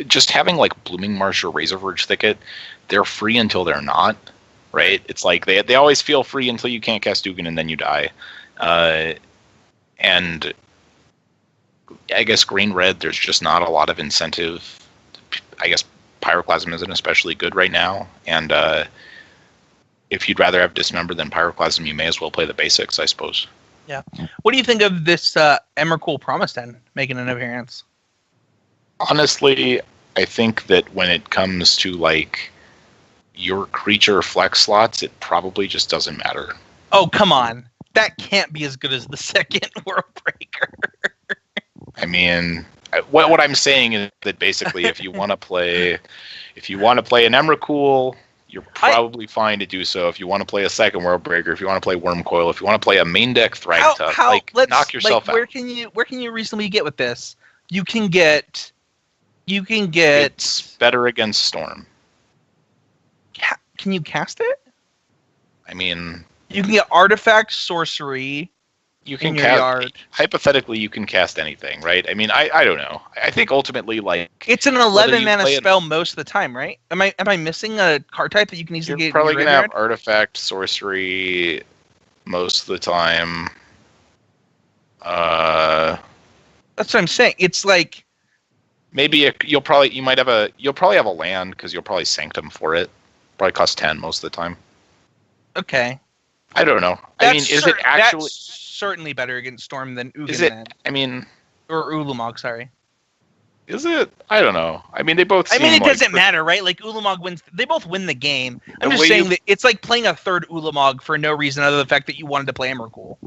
just having like Blooming Marsh or Razorverge Thicket, they're free until they're not, right? It's like they always feel free until you can't cast Dugan and then you die. And I guess green-red, there's just not a lot of incentive. I guess Pyroclasm isn't especially good right now, and if you'd rather have Dismember than Pyroclasm, you may as well play the basics, I suppose. Yeah. What do you think of this Emrakul Promise Den making an appearance? Honestly, I think that when it comes to like your creature flex slots, it probably just doesn't matter. Oh, come on. That can't be as good as the second Worldbreaker. I mean, what I'm saying is that basically if you want to play an Emrakul, you're probably fine to do so. If you want to play a second Worldbreaker, if you want to play Wormcoil, if you want to play a main deck Thragtusk, knock yourself out. Where can you reasonably get with this? You can get It's better against Storm. Can you cast it? I mean, you can get artifact, sorcery. You can cast. Hypothetically, you can cast anything, right? I mean, I don't know. I think ultimately, like, it's an 11 mana spell most of the time, right? Am I missing a card type that you can easily get? You're probably gonna have artifact, sorcery most of the time. That's what I'm saying. It's like maybe you'll probably have a land because you'll probably Sanctum for it. Probably cost 10 most of the time. Okay. I don't know. I mean, is it actually? That's certainly better against Storm than Ugin. Is it? I mean, or Ulamog. Sorry. Is it? I don't know. I mean, they both. I mean, it doesn't matter, right? Like Ulamog wins. They both win the game. I'm just saying that it's like playing a third Ulamog for no reason other than the fact that you wanted to play Emrakul.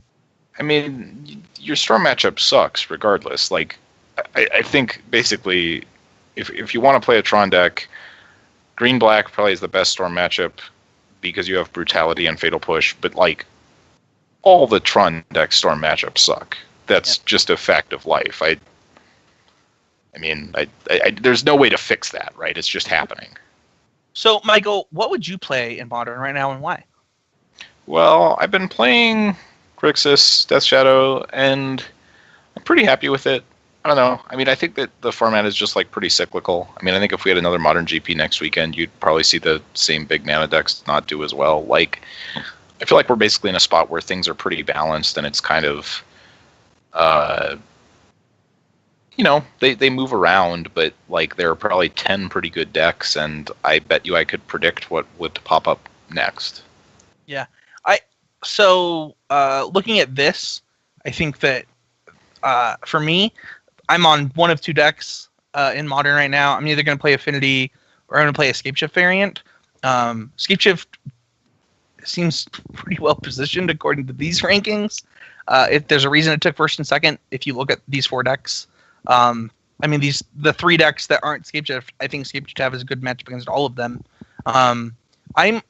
I mean, your Storm matchup sucks regardless. Like, I think basically, if you want to play a Tron deck, green-black probably is the best Storm matchup because you have Brutality and Fatal Push, but like all the Tron deck Storm matchups suck. That's just a fact of life. I mean, there's no way to fix that, right? It's just happening. So, Michael, what would you play in Modern right now and why? Well, I've been playing Grixis, Death Shadow, and I'm pretty happy with it. I don't know. I mean, I think that the format is just like pretty cyclical. I mean, I think if we had another Modern GP next weekend, you'd probably see the same big mana decks not do as well. Like, I feel like we're basically in a spot where things are pretty balanced, and it's kind of, they move around, but like there are probably 10 pretty good decks, and I bet you I could predict what would pop up next. Yeah. Looking at this, I think that for me, I'm on one of two decks in Modern right now. I'm either going to play Affinity or I'm going to play Escape Shift variant. Escape Shift seems pretty well positioned according to these rankings. If there's a reason it took first and second, if you look at these four decks, the three decks that aren't Escape Shift, I think Escape Shift have is a good matchup against all of them. I'm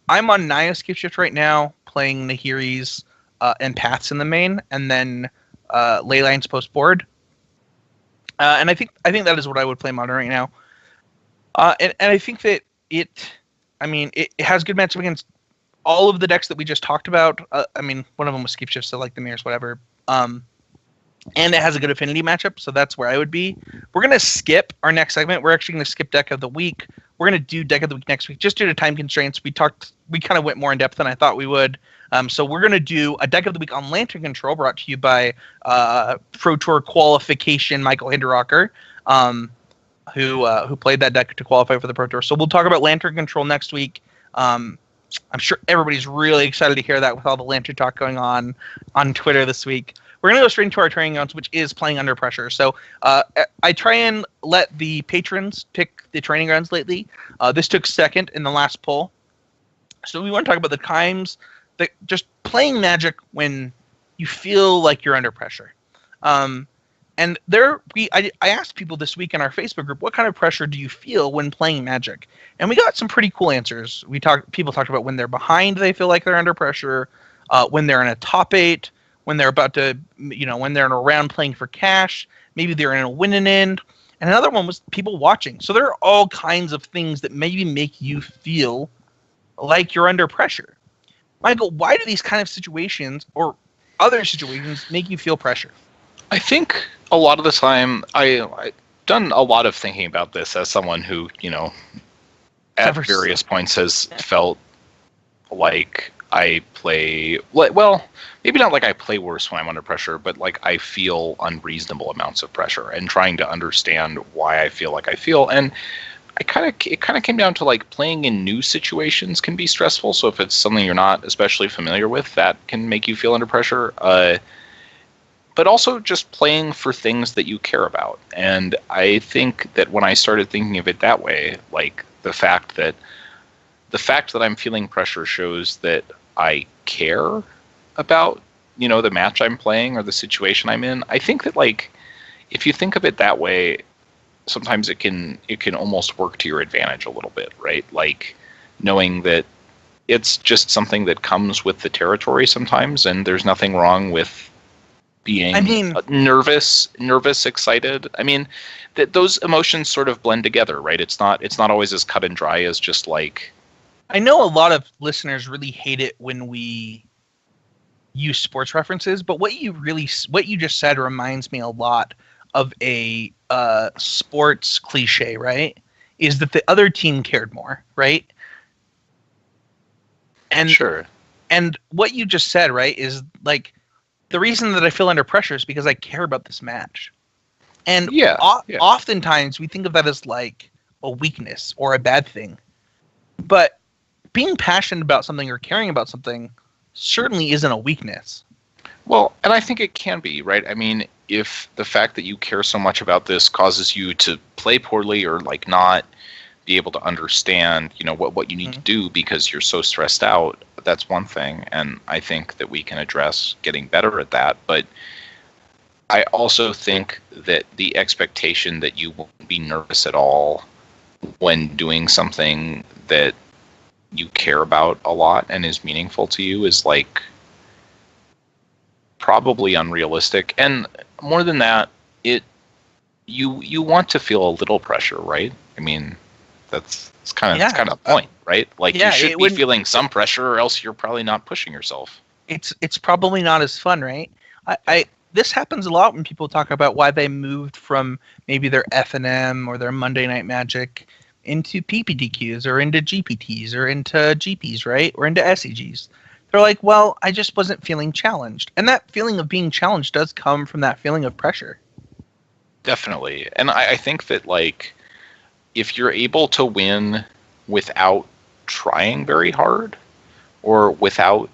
on Naya Escape Shift right now, playing Nahiri's and Paths in the main, and then Leylines post board. And I think that is what I would play Modern right now. And I think that it has good matchup against all of the decks that we just talked about. One of them was Escape Shift, so like the Mirrors, whatever. And it has a good Affinity matchup, so that's where I would be. We're going to skip our next segment. We're actually going to skip Deck of the Week. We're going to do Deck of the Week next week, just due to time constraints. We kind of went more in depth than I thought we would. So we're going to do a Deck of the Week on Lantern Control, brought to you by Pro Tour qualification Michael Hinderocker, who played that deck to qualify for the Pro Tour. So we'll talk about Lantern Control next week. I'm sure everybody's really excited to hear that with all the Lantern talk going on Twitter this week. We're going to go straight into our training grounds, which is Playing Under Pressure. So I try and let the patrons pick the training grounds lately. This took second in the last poll. So we want to talk about the times that just playing Magic when you feel like you're under pressure. I asked people this week in our Facebook group, what kind of pressure do you feel when playing Magic? And we got some pretty cool answers. People talked about when they're behind, they feel like they're under pressure, when they're in a top 8, when they're about to, when they're in a round playing for cash, maybe they're in a winning end. And another one was people watching. So there are all kinds of things that maybe make you feel like you're under pressure. Michael, why do these kind of situations or other situations make you feel pressure? I think a lot of the time I've done a lot of thinking about this as someone who, at various points has felt like I play well, maybe not like I play worse when I'm under pressure, but like I feel unreasonable amounts of pressure, and trying to understand why I feel like I feel. And it kind of came down to like playing in new situations can be stressful. So if it's something you're not especially familiar with, that can make you feel under pressure. But also just playing for things that you care about. And I think that when I started thinking of it that way, like the fact that I'm feeling pressure shows that I care about, the match I'm playing or the situation I'm in. I think that like if you think of it that way, sometimes it can almost work to your advantage a little bit, right? Like knowing that it's just something that comes with the territory sometimes, and there's nothing wrong with being nervous, excited. I mean, that those emotions sort of blend together, right? It's not always as cut and dry as just like. I know a lot of listeners really hate it when we use sports references, but what you just said reminds me a lot of a sports cliche, right? Is that the other team cared more, right? And sure. And what you just said, right, is like the reason that I feel under pressure is because I care about this match. And oftentimes we think of that as like a weakness or a bad thing. But being passionate about something or caring about something certainly isn't a weakness. Well, and I think it can be, right? I mean, if the fact that you care so much about this causes you to play poorly or like not be able to understand, what you need to do because you're so stressed out, that's one thing. And I think that we can address getting better at that. But I also think that the expectation that you won't be nervous at all when doing something that you care about a lot and is meaningful to you is like probably unrealistic. And more than that, you want to feel a little pressure, right? I mean, it's kind of the point, right? Like you should be feeling some pressure, or else you're probably not pushing yourself. It's probably not as fun, right? This happens a lot when people talk about why they moved from maybe their F&M or their Monday Night Magic into PPTQs or into GPTs or into GPs, right? Or into SEGs. They're like, well, I just wasn't feeling challenged. And that feeling of being challenged does come from that feeling of pressure. Definitely. And I think that, like, if you're able to win without trying very hard or without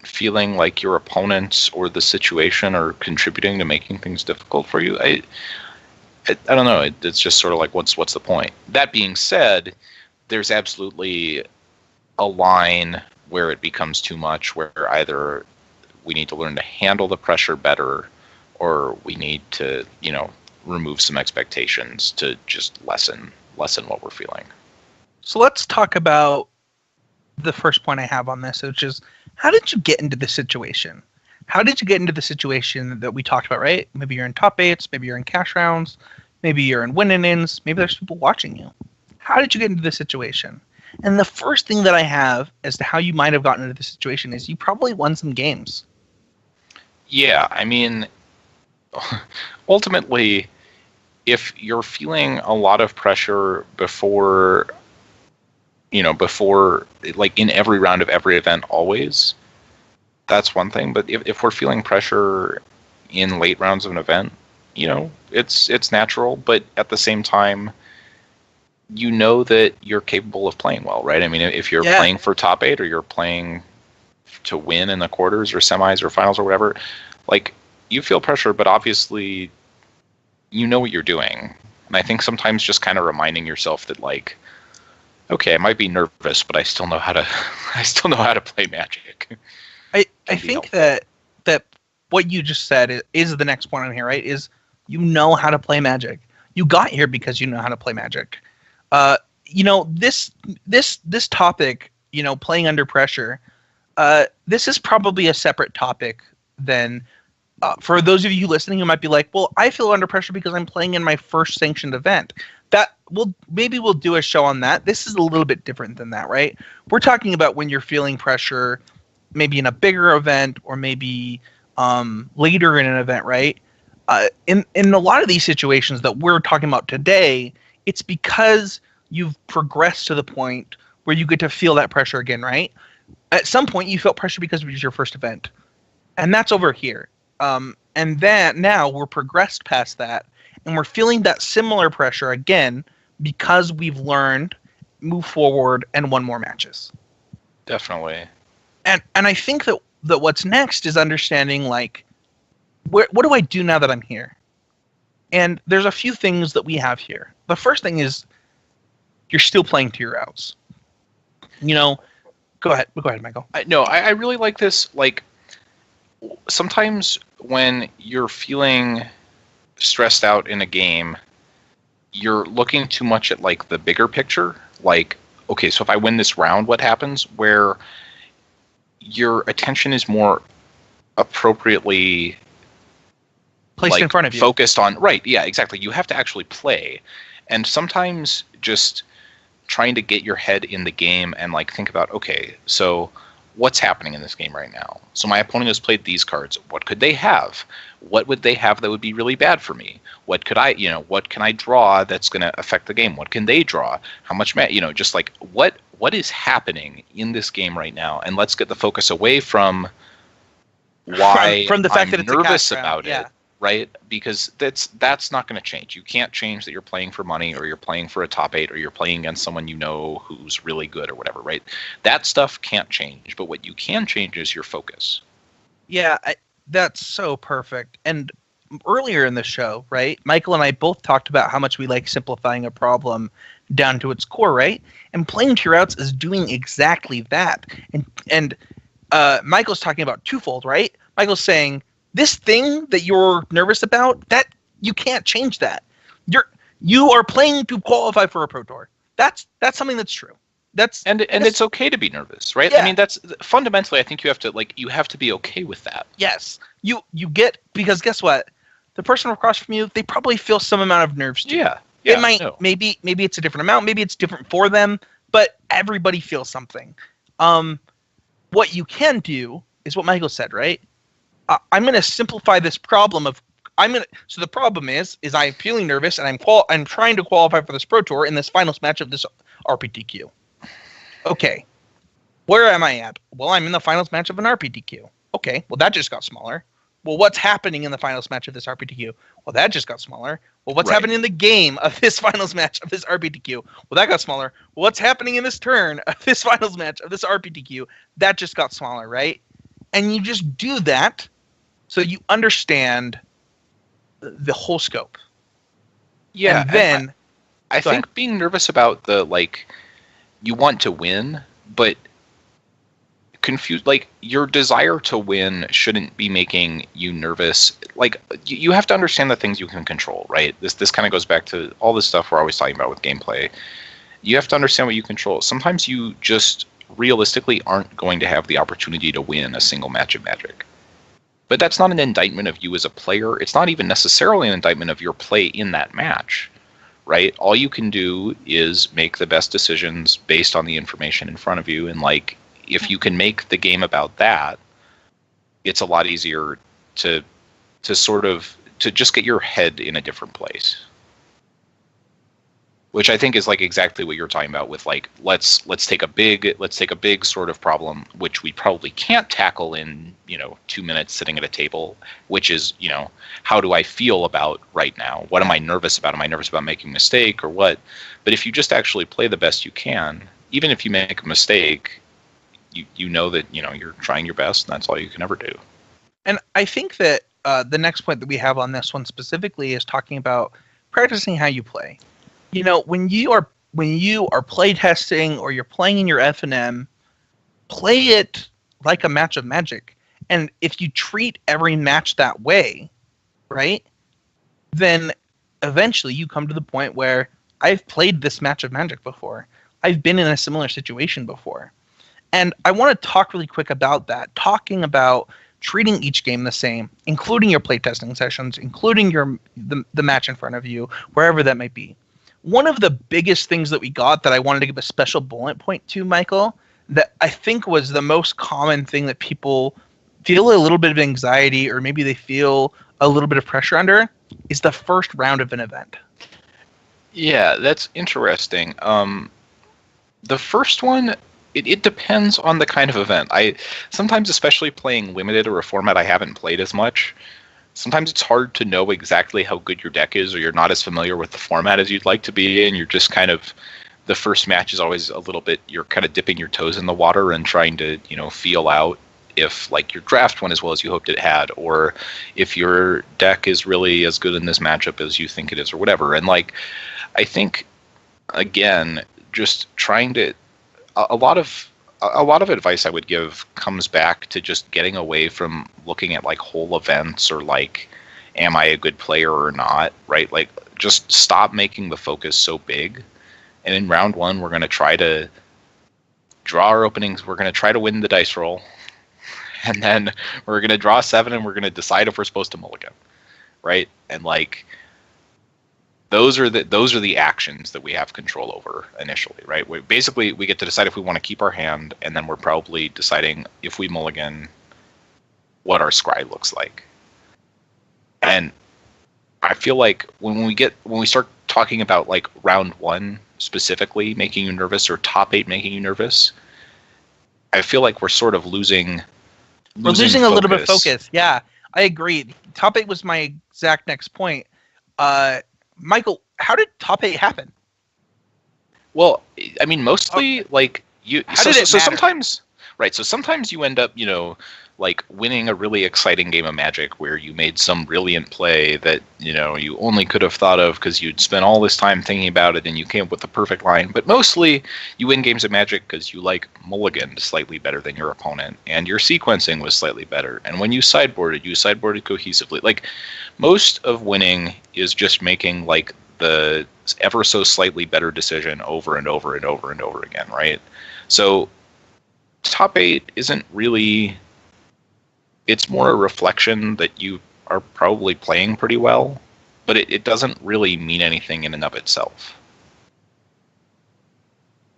feeling like your opponents or the situation are contributing to making things difficult for you, I don't know. It's just sort of like, what's the point? That being said, there's absolutely a line where it becomes too much, where either we need to learn to handle the pressure better, or we need to, remove some expectations to just lessen what we're feeling. So let's talk about the first point I have on this, which is, how did you get into this situation? How did you get into the situation that we talked about, right? Maybe you're in top 8s, maybe you're in cash rounds, maybe you're in win-and-ins, maybe there's people watching you. How did you get into this situation? And the first thing that I have as to how you might have gotten into this situation is you probably won some games. Yeah, I mean, ultimately, if you're feeling a lot of pressure before, like in every round of every event always, that's one thing. But if we're feeling pressure in late rounds of an event, it's natural. But at the same time, that you're capable of playing well, right? I mean, if you're playing for top 8 or you're playing to win in the quarters or semis or finals or whatever, like, you feel pressure, but obviously you know what you're doing. And I think sometimes just kind of reminding yourself that, like, okay, I might be nervous, but I still know how to play Magic. I think that what you just said is the next point on here, right? Is you know how to play Magic. You got here because you know how to play Magic. This topic, playing under pressure, this is probably a separate topic than, for those of you listening who might be like, well, I feel under pressure because I'm playing in my first sanctioned event. We'll do a show on that. This is a little bit different than that, right? We're talking about when you're feeling pressure, maybe in a bigger event or maybe later in an event, right? in a lot of these situations that we're talking about today, it's because you've progressed to the point where you get to feel that pressure again, right? At some point, you felt pressure because it was your first event, and that's over here. And then now we're progressed past that, and we're feeling that similar pressure again because we've learned, moved forward, and won more matches. Definitely. And I think that what's next is understanding, like, what do I do now that I'm here? And there's a few things that we have here. The first thing is you're still playing to your outs. Go ahead, Michael. I really like this. Like, sometimes when you're feeling stressed out in a game, you're looking too much at, like, the bigger picture. Like, okay, so if I win this round, what happens? Where your attention is more appropriately placed in front of you. Focused on, right, yeah, exactly. You have to actually play. And sometimes just trying to get your head in the game and, like, think about, okay, so what's happening in this game right now? So my opponent has played these cards. What could they have? What would they have that would be really bad for me? What could I, what can I draw that's going to affect the game? What can they draw? How much, just like what is happening in this game right now? And let's get the focus away from why from the fact I'm that it's nervous a cash about round. it. Right? Because that's not going to change. You can't change that you're playing for money, or you're playing for a top 8, or you're playing against someone who's really good or whatever, right? That stuff can't change. But what you can change is your focus. Yeah, that's so perfect. And earlier in the show, right, Michael and I both talked about how much we like simplifying a problem down to its core, right? And playing to your outs is doing exactly that. And Michael's talking about twofold, right? Michael's saying, this thing that you're nervous about, that you can't change that. You are playing to qualify for a Pro Tour. That's something that's true. That's it's okay to be nervous, right? Yeah. I mean, that's fundamentally, I think you have to be okay with that. Yes. You get, because guess what? The person across from you, they probably feel some amount of nerves too. Yeah. They might maybe it's a different amount, maybe it's different for them, but everybody feels something. What you can do is what Michael said, right? I'm going to simplify this problem of so the problem is I'm feeling nervous and I'm trying to qualify for this Pro Tour in this finals match of this RPTQ. Okay. Where am I at? Well, I'm in the finals match of an RPTQ. Okay. Well, that just got smaller. Well, what's happening in the finals match of this RPTQ? Well, that just got smaller. Well, what's happening in the game of this finals match of this RPTQ? Well, that got smaller. Well, what's happening in this turn of this finals match of this RPTQ? That just got smaller, right? And you just do that so you understand the whole scope. Yeah. And then I think being nervous about you want to win, but confused, like, your desire to win shouldn't be making you nervous. Like, you have to understand the things you can control, right? This kind of goes back to all this stuff we're always talking about with gameplay. You have to understand what you control. Sometimes you just realistically aren't going to have the opportunity to win a single match of Magic. But that's not an indictment of you as a player. It's not even necessarily an indictment of your play in that match, right? All you can do is make the best decisions based on the information in front of you. And, like, if you can make the game about that, it's a lot easier to just get your head in a different place. Which I think is, like, exactly what you're talking about with, like, let's take a big sort of problem, which we probably can't tackle in 2 minutes sitting at a table, which is, how do I feel about right now? What am I nervous about? Am I nervous about making a mistake or what? But if you just actually play the best you can, even if you make a mistake, you know that you're trying your best, and that's all you can ever do. And I think that the next point that we have on this one specifically is talking about practicing how you play. When you are play testing or you're playing in your FNM, play it like a match of Magic. And if you treat every match that way, right, then eventually you come to the point where I've played this match of Magic before. I've been in a similar situation before. And I want to talk really quick about that, talking about treating each game the same, including your playtesting sessions, including the match in front of you, wherever that might be. One of the biggest things that we got that I wanted to give a special bullet point to, Michael, that I think was the most common thing that people feel a little bit of anxiety, or maybe they feel a little bit of pressure under is the first round of an event. Yeah, that's interesting. The first one, it depends on the kind of event. I sometimes, especially playing limited or a format I haven't played as much, sometimes it's hard to know exactly how good your deck is, or you're not as familiar with the format as you'd like to be, and you're just kind of, the first match is always a little bit, you're kind of dipping your toes in the water and trying to, feel out if like your draft went as well as you hoped it had, or if your deck is really as good in this matchup as you think it is, or whatever. And like, I think, again, just trying to, a lot of advice I would give comes back to just getting away from looking at like whole events or like, am I a good player or not, right? Like, just stop making the focus so big. And in round one, we're going to try to draw our openings. We're going to try to win the dice roll. And then we're going to draw 7 and we're going to decide if we're supposed to mulligan, right? And like, those are the actions that we have control over initially, right? We get to decide if we want to keep our hand, and then we're probably deciding if we mulligan what our scry looks like. And I feel like when we start talking about like round 1 specifically making you nervous, or top 8 making you nervous, I feel like we're sort of losing a little bit of focus. Yeah, I agree. Top 8 was my exact next point. Michael, how did top 8 happen? Well, I mean, mostly like you. How did it matter? Sometimes, right? So sometimes you end up, like winning a really exciting game of Magic where you made some brilliant play that you only could have thought of because you'd spent all this time thinking about it and you came up with the perfect line. But mostly you win games of Magic because you like mulliganed slightly better than your opponent, and your sequencing was slightly better. And when you sideboarded cohesively. Like, most of winning is just making like the ever so slightly better decision over and over and over and over again, right? So top 8 isn't really, it's more a reflection that you are probably playing pretty well, but it doesn't really mean anything in and of itself.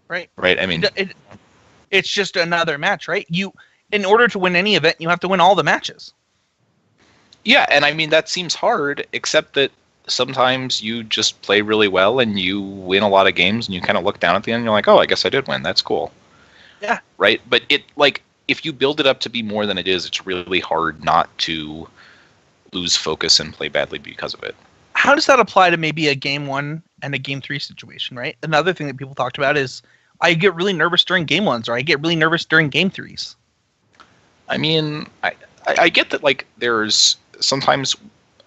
Right. Right. I mean, it's just another match, right? In order to win any event, you have to win all the matches. Yeah, and I mean, that seems hard, except that sometimes you just play really well and you win a lot of games and you kind of look down at the end and you're like, oh, I guess I did win. That's cool. Yeah. Right? But if you build it up to be more than it is, it's really hard not to lose focus and play badly because of it. How does that apply to maybe a game 1 and a game 3 situation, right? Another thing that people talked about is I get really nervous during game 1s, or I get really nervous during game 3s. I mean, I get that, like, there's sometimes,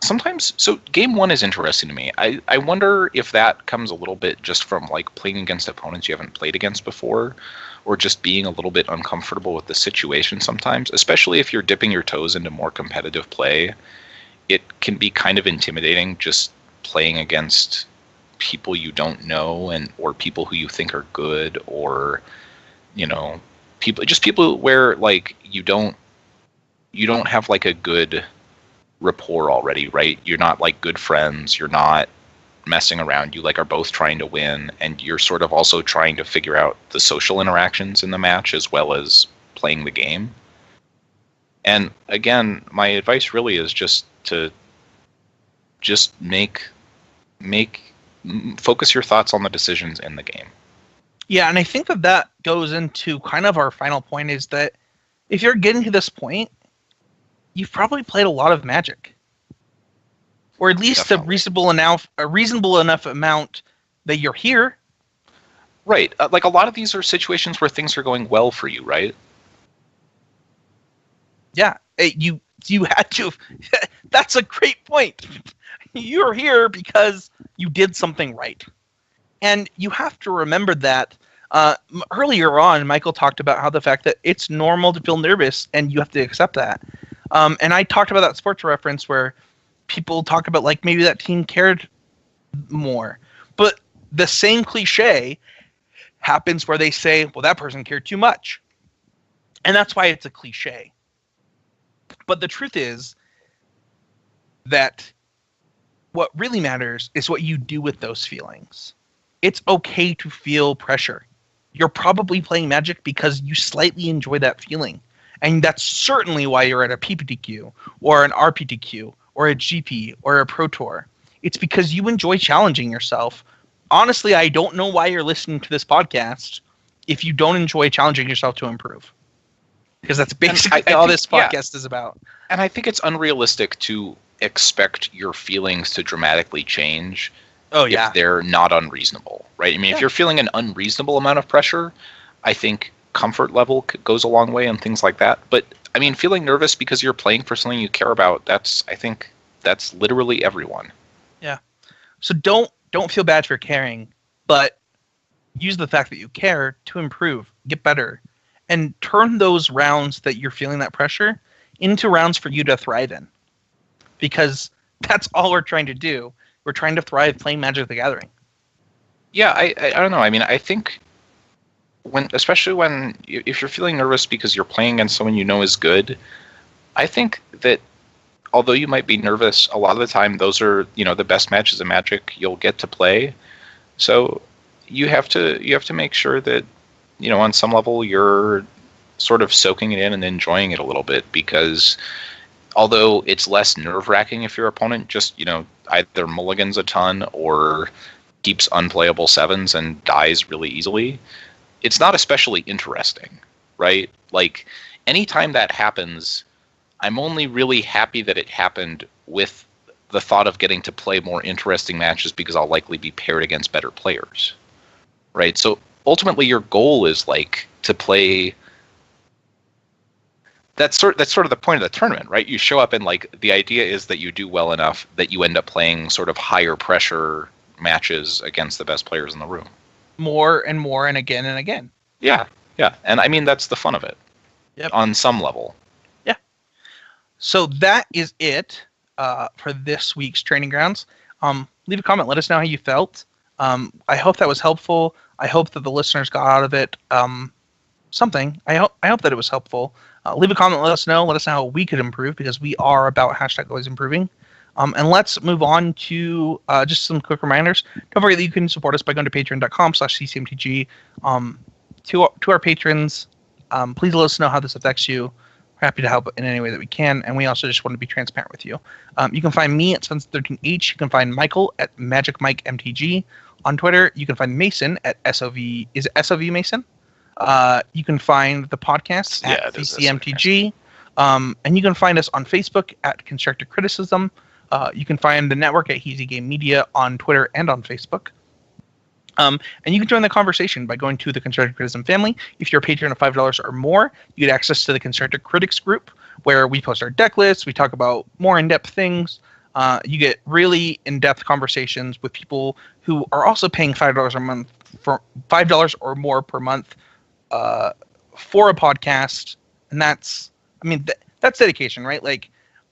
so game 1 is interesting to me. I wonder if that comes a little bit just from like playing against opponents you haven't played against before, or just being a little bit uncomfortable with the situation sometimes, especially if you're dipping your toes into more competitive play. It can be kind of intimidating just playing against people you don't know, or people who you think are good, or people where like you don't have like a good rapport already, right? You're not like good friends, you're not messing around, you like are both trying to win, and you're sort of also trying to figure out the social interactions in the match as well as playing the game. And again, my advice really is just to focus your thoughts on the decisions in the game. Yeah, and I think that goes into kind of our final point, is that if you're getting to this point, you've probably played a lot of Magic, or at least a reasonable enough amount that you're here. Right. Like, a lot of these are situations where things are going well for you, right? Yeah. You had to. That's a great point. You're here because you did something right, and you have to remember that. Earlier on, Michael talked about how the fact that it's normal to feel nervous, and you have to accept that. And I talked about that sports reference where people talk about like maybe that team cared more. But the same cliche happens where they say, well, that person cared too much. And that's why it's a cliche. But the truth is that what really matters is what you do with those feelings. It's okay to feel pressure. You're probably playing Magic because you slightly enjoy that feeling. And that's certainly why you're at a PPTQ or an RPTQ or a GP or a Pro Tour. It's because you enjoy challenging yourself. Honestly, I don't know why you're listening to this podcast if you don't enjoy challenging yourself to improve. Because that's basically all this podcast is about. And I think it's unrealistic to expect your feelings to dramatically change if they're not unreasonable, right? I mean, if you're feeling an unreasonable amount of pressure, I think comfort level goes a long way and things like that. But, I mean, feeling nervous because you're playing for something you care about, I think that's literally everyone. Yeah. So don't feel bad for caring, but use the fact that you care to improve, get better, and turn those rounds that you're feeling that pressure into rounds for you to thrive in. Because that's all we're trying to do. We're trying to thrive playing Magic the Gathering. Yeah, I don't know. I mean, I think especially if you're feeling nervous because you're playing against someone you know is good, I think that although you might be nervous, a lot of the time those are, the best matches of Magic you'll get to play. So you have to make sure that, on some level you're sort of soaking it in and enjoying it a little bit, because although it's less nerve-wracking if your opponent just, either mulligans a ton or keeps unplayable sevens and dies really easily, it's not especially interesting, right? Like, anytime that happens, I'm only really happy that it happened with the thought of getting to play more interesting matches because I'll likely be paired against better players, right? So ultimately your goal is to play. That's sort of the point of the tournament, right? You show up and the idea is that you do well enough that you end up playing sort of higher pressure matches against the best players in the room. More and more and again and again. Yeah. And I mean, that's the fun of it. Yep. On some level. Yeah. So that is it for this week's Training Grounds. Leave a comment. Let us know how you felt. I hope that was helpful. I hope that the listeners got out of it something. I hope that it was helpful. Leave a comment. Let us know. Let us know how we could improve, because we are about #AlwaysImproving. And let's move on to just some quick reminders. Don't forget that you can support us by going to patreon.com/ccmtg. To our patrons, please let us know how this affects you. We're happy to help in any way that we can, and we also just want to be transparent with you. You can find me at Spencer13H. You can find Michael at MagicMikeMTG on Twitter. You can find Mason at SOV. Is it SOV Mason? You can find the podcast at CCMTG. And you can find us on Facebook at Constructive Criticism. You can find the network at Heezy Game Media on Twitter and on Facebook. And you can join the conversation by going to the Constructive Criticism family. If you're a patron of $5 or more, you get access to the Constructive Critics group, where we post our deck lists. We talk about more in-depth things. You get really in-depth conversations with people who are also paying $5 a month for $5 or more per month for a podcast. And that's dedication, right?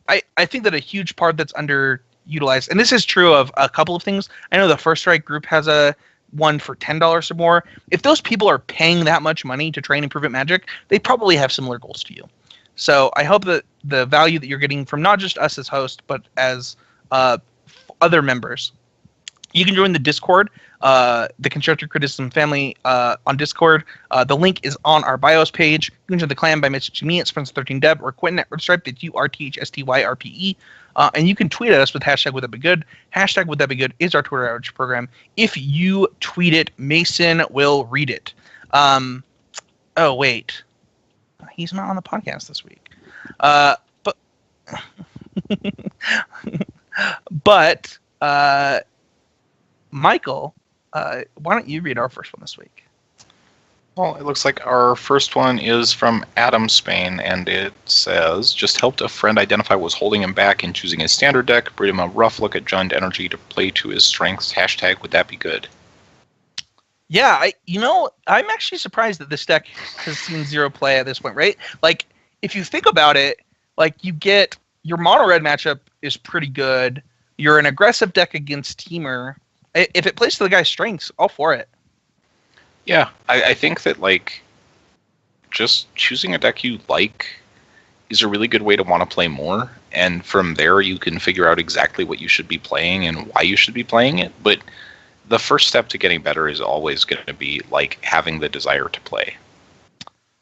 I think that a huge part that's underutilized, and this is true of a couple of things. I know the First Strike group has a one for $10 or more. If those people are paying that much money to train and prove at Magic, they probably have similar goals to you. So I hope that the value that you're getting from not just us as hosts, but as other members. You can join the Discord, the Constructive Criticism family on Discord. The link is on our bios page. You can join the clan by messaging me at Spencer13Deb or Quentin at Redstripe. It's URTHSTYRPE. And you can tweet at us with #Would_that_be_good. #Would_that_be_good is our Twitter outreach program. If you tweet it, Mason will read it. Oh, wait. He's not on the podcast this week. But Michael, why don't you read our first one this week? Well, it looks like our first one is from Adam Spain, and it says, just helped a friend identify what was holding him back in choosing his standard deck, breed him a rough look at Giant Energy to play to his strengths. #would that be good? Yeah, I'm actually surprised that this deck has seen zero play at this point, right? If you think about it, you get your mono red matchup is pretty good. You're an aggressive deck against Teamer. If it plays to the guy's strengths, all for it. Yeah, I think that just choosing a deck you like is a really good way to want to play more, and from there you can figure out exactly what you should be playing and why you should be playing it. But the first step to getting better is always going to be having the desire to play.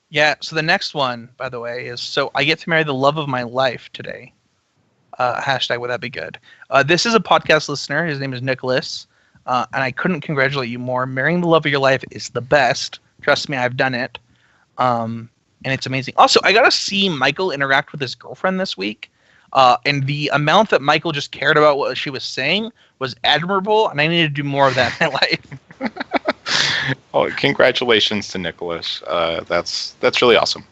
Yeah, so the next one, by the way, is, so I get to marry the love of my life today. Hashtag would that be good. This is a podcast listener. His name is Nicholas. And I couldn't congratulate you more. Marrying the love of your life is the best. Trust me, I've done it. And it's amazing. Also, I got to see Michael interact with his girlfriend this week. And the amount that Michael just cared about what she was saying was admirable. And I need to do more of that in my life. Oh, congratulations to Nicholas. That's really awesome.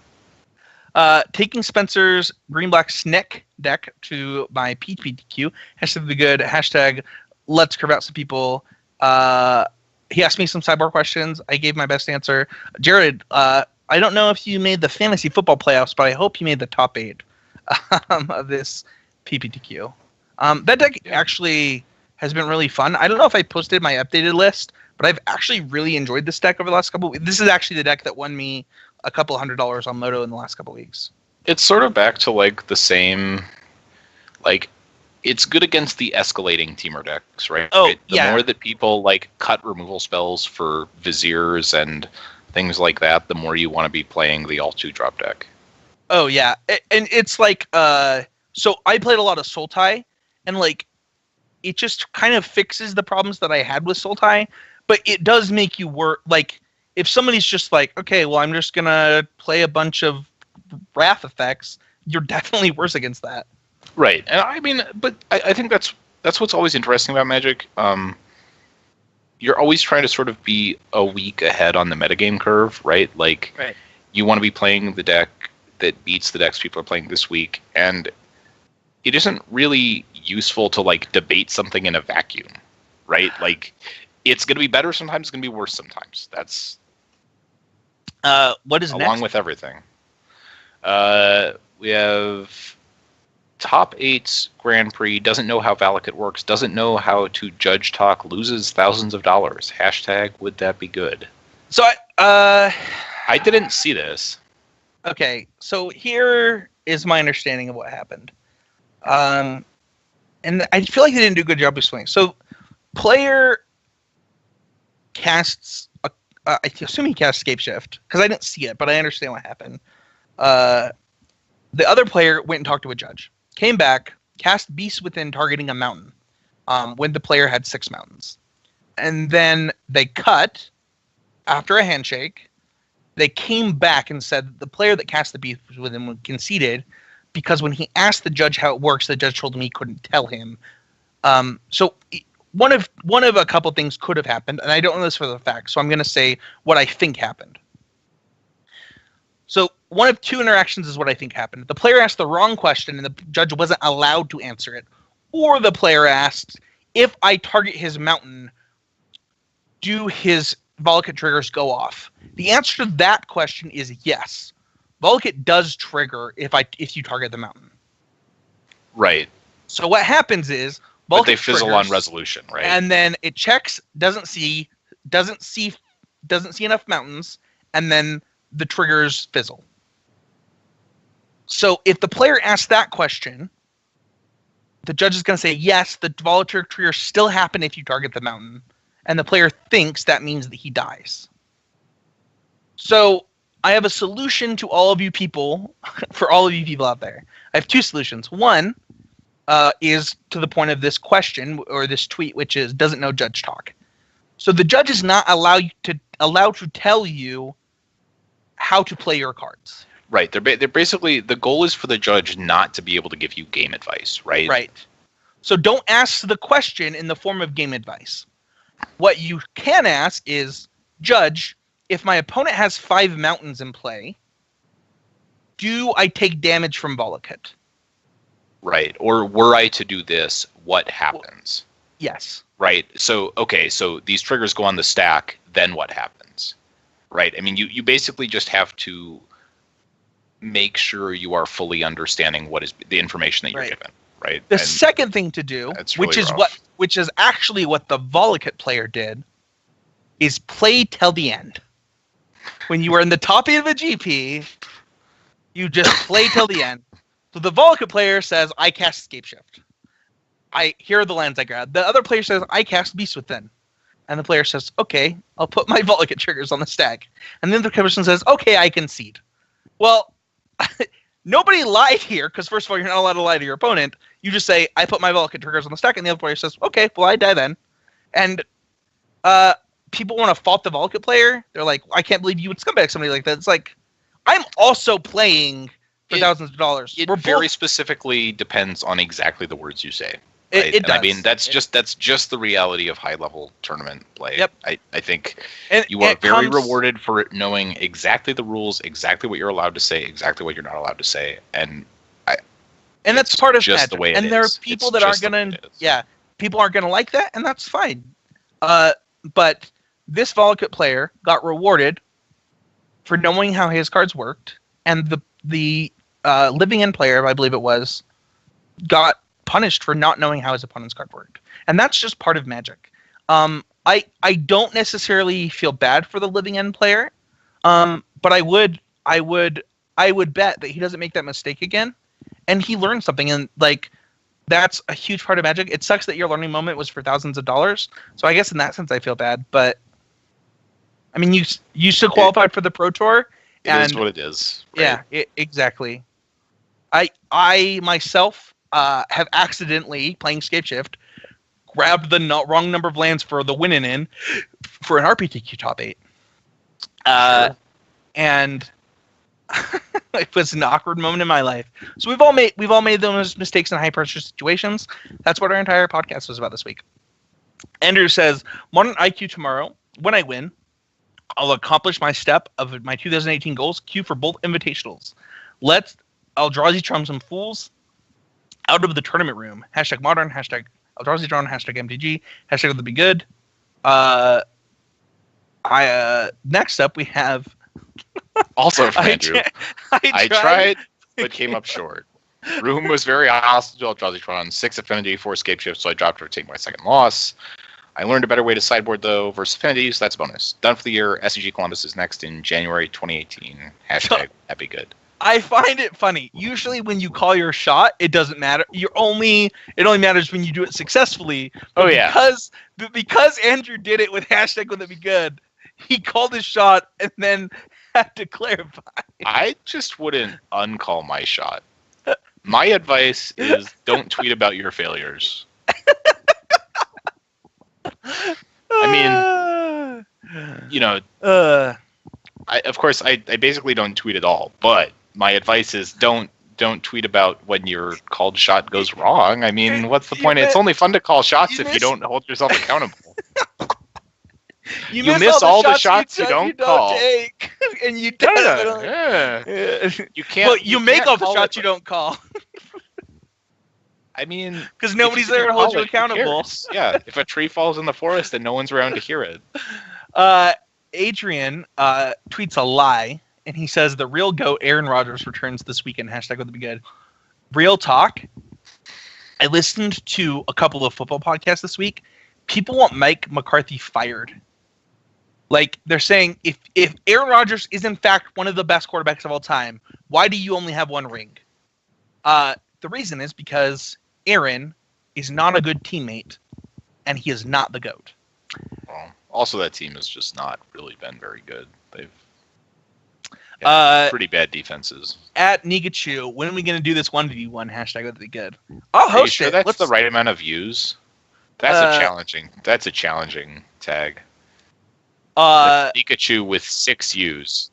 Taking Spencer's Green-Black Snick deck to my PPTQ. Hashtag be good. Hashtag let's curve out some people. He asked me some sidebar questions. I gave my best answer. Jared, I don't know if you made the fantasy football playoffs, but I hope you made the top 8 of this PPTQ. That deck actually has been really fun. I don't know if I posted my updated list, but I've actually really enjoyed this deck over the last couple of weeks. This is actually the deck that won me a couple $100 on Moto in the last couple of weeks. It's sort of back to like the same, like it's good against the escalating Temur decks, right? Oh, the more that people like cut removal spells for Viziers and things like that, the more you want to be playing the all 2-drop deck. Oh yeah, and it's like so I played a lot of Sultai, and like it just kind of fixes the problems that I had with Sultai, but it does make you work. Like if somebody's just like, okay, well I'm just gonna play a bunch of Wrath effects, you're definitely worse against that. Right, and I mean, but I think that's what's always interesting about Magic. You're always trying to sort of be a week ahead on the metagame curve, right? Like, right. You want to be playing the deck that beats the decks people are playing this week, and it isn't really useful to like debate something in a vacuum, right? Like, it's going to be better sometimes, it's going to be worse sometimes. That's what is along next? With everything. We have top 8's Grand Prix, doesn't know how Valakut works, doesn't know how to judge talk, loses thousands of dollars. Hashtag would that be good? So I didn't see this. Okay, so here is my understanding of what happened. And I feel like they didn't do a good job explaining. So, player casts, I assume he cast Scapeshift, because I didn't see it, but I understand what happened. The other player went and talked to a judge. Came back, cast Beast Within targeting a mountain when the player had 6 mountains. And then they cut after a handshake. They came back and said the player that cast the Beast Within conceded because when he asked the judge how it works, the judge told him he couldn't tell him. So one of a couple things could have happened, and I don't know this for the fact, so I'm going to say what I think happened. So one of 2 interactions is what I think happened. The player asked the wrong question, and the judge wasn't allowed to answer it. Or the player asked, if I target his mountain, do his Valakut triggers go off? The answer to that question is yes. Valakut does trigger if you target the mountain. Right. So what happens is Valakut but they fizzle on resolution, right? And then it checks, doesn't see enough mountains, and then the triggers fizzle. So if the player asks that question, the judge is going to say, yes, the Valakut triggers still happen if you target the mountain. And the player thinks that means that he dies. So I have a solution to all of you people, for all of you people out there. I have 2 solutions. One is to the point of this question or this tweet, which is doesn't know judge talk. So the judge is not allowed to tell you how to play your cards. Right. They're basically, the goal is for the judge not to be able to give you game advice, right? Right. So don't ask the question in the form of game advice. What you can ask is, judge, if my opponent has 5 mountains in play, do I take damage from Valakut? Right. Or were I to do this, what happens? Yes. Right. So, okay, so these triggers go on the stack, then what happens? Right. I mean, you basically just have to make sure you are fully understanding what is the information that you're given. Right. The second thing to do, which is actually what the Valakut player did, is play till the end. When you are in the top 8 of a GP, you just play till the end. So the Valakut player says, I cast Scapeshift. Here are the lands I grab. The other player says, I cast Beast Within. And the player says, okay, I'll put my Valakut triggers on the stack. And then the person says, okay, I concede. Well, nobody lied here, because first of all, you're not allowed to lie to your opponent. You just say, I put my Valakut triggers on the stack, and the other player says, okay, well, I die then. And people want to fault the Valakut player. They're like, I can't believe you would scumbag somebody like that. It's like, I'm also playing for thousands of dollars. It very specifically depends on exactly the words you say. Right? It does. I mean, that's just the reality of high-level tournament play. Yep. I think you are very rewarded for knowing exactly the rules, exactly what you're allowed to say, exactly what you're not allowed to say, and that's part of just Magic. The way and there are people that aren't gonna, people aren't gonna like that, and that's fine. But this Valakut player got rewarded for knowing how his cards worked, and the Living End player, I believe it was, got punished for not knowing how his opponent's card worked. And that's just part of Magic. I don't necessarily feel bad for the Living End player, but I would bet that he doesn't make that mistake again, and he learned something, and like that's a huge part of Magic. It sucks that your learning moment was for thousands of dollars, so I guess in that sense I feel bad, but I mean you still qualified for the Pro Tour. It is what it is. Right? Yeah, exactly. I myself have accidentally, playing Scapeshift, grabbed the wrong number of lands for the winning in for an RPTQ top 8. Sure. And it was an awkward moment in my life. So we've all made those mistakes in high pressure situations. That's what our entire podcast was about this week. Andrew says, Modern IQ tomorrow. When I win, I'll accomplish my step of my 2018 goals, queue for both invitationals. Eldrazi Charm some fools out of the tournament room. #modern, Eldrazi Drawn, #MTG, #will be good. Next up we have also from Andrew. I tried, but came up short. Room was very hostile to Eldrazi Tron, 6 affinity, 4 Scapeshift, so I dropped her to take my second loss. I learned a better way to sideboard, though, versus affinity, so that's a bonus. Done for the year. SCG Columbus is next in January 2018. #happy good. I find it funny. Usually when you call your shot, it doesn't matter. It only matters when you do it successfully. But because Andrew did it with #will it be good, he called his shot and then had to clarify. I just wouldn't uncall my shot. My advice is don't tweet about your failures. I mean, I basically don't tweet at all, but my advice is don't tweet about when your called shot goes wrong. I mean, what's the point? It's only fun to call shots if you don't hold yourself accountable. You miss all the shots you don't call. Take, and you definitely... You can't. Well, you make all the shots you don't call. I mean, because nobody's there to hold you accountable. Yeah, if a tree falls in the forest and no one's around to hear it. Adrian tweets a lie, and he says the real GOAT Aaron Rodgers returns this weekend. #will it be good. Real talk. I listened to a couple of football podcasts this week. People want Mike McCarthy fired. Like, they're saying, if Aaron Rodgers is in fact one of the best quarterbacks of all time, why do you only have one ring? The reason is because Aaron is not a good teammate, and he is not the GOAT. Well, also that team has just not really been very good. They've had pretty bad defenses. At Nigachu, when are we going to do this 1v1? #will it be good. I'll host sure it. That's the right amount of views. That's a challenging tag. Pikachu with 6 U's.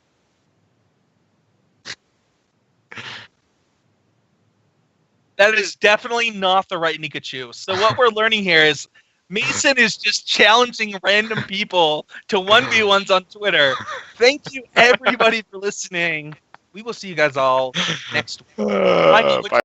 That is definitely not the right Pikachu. So what we're learning here is Mason is just challenging random people to 1v1s on Twitter. Thank you, everybody, for listening. We will see you guys all next week. Bye.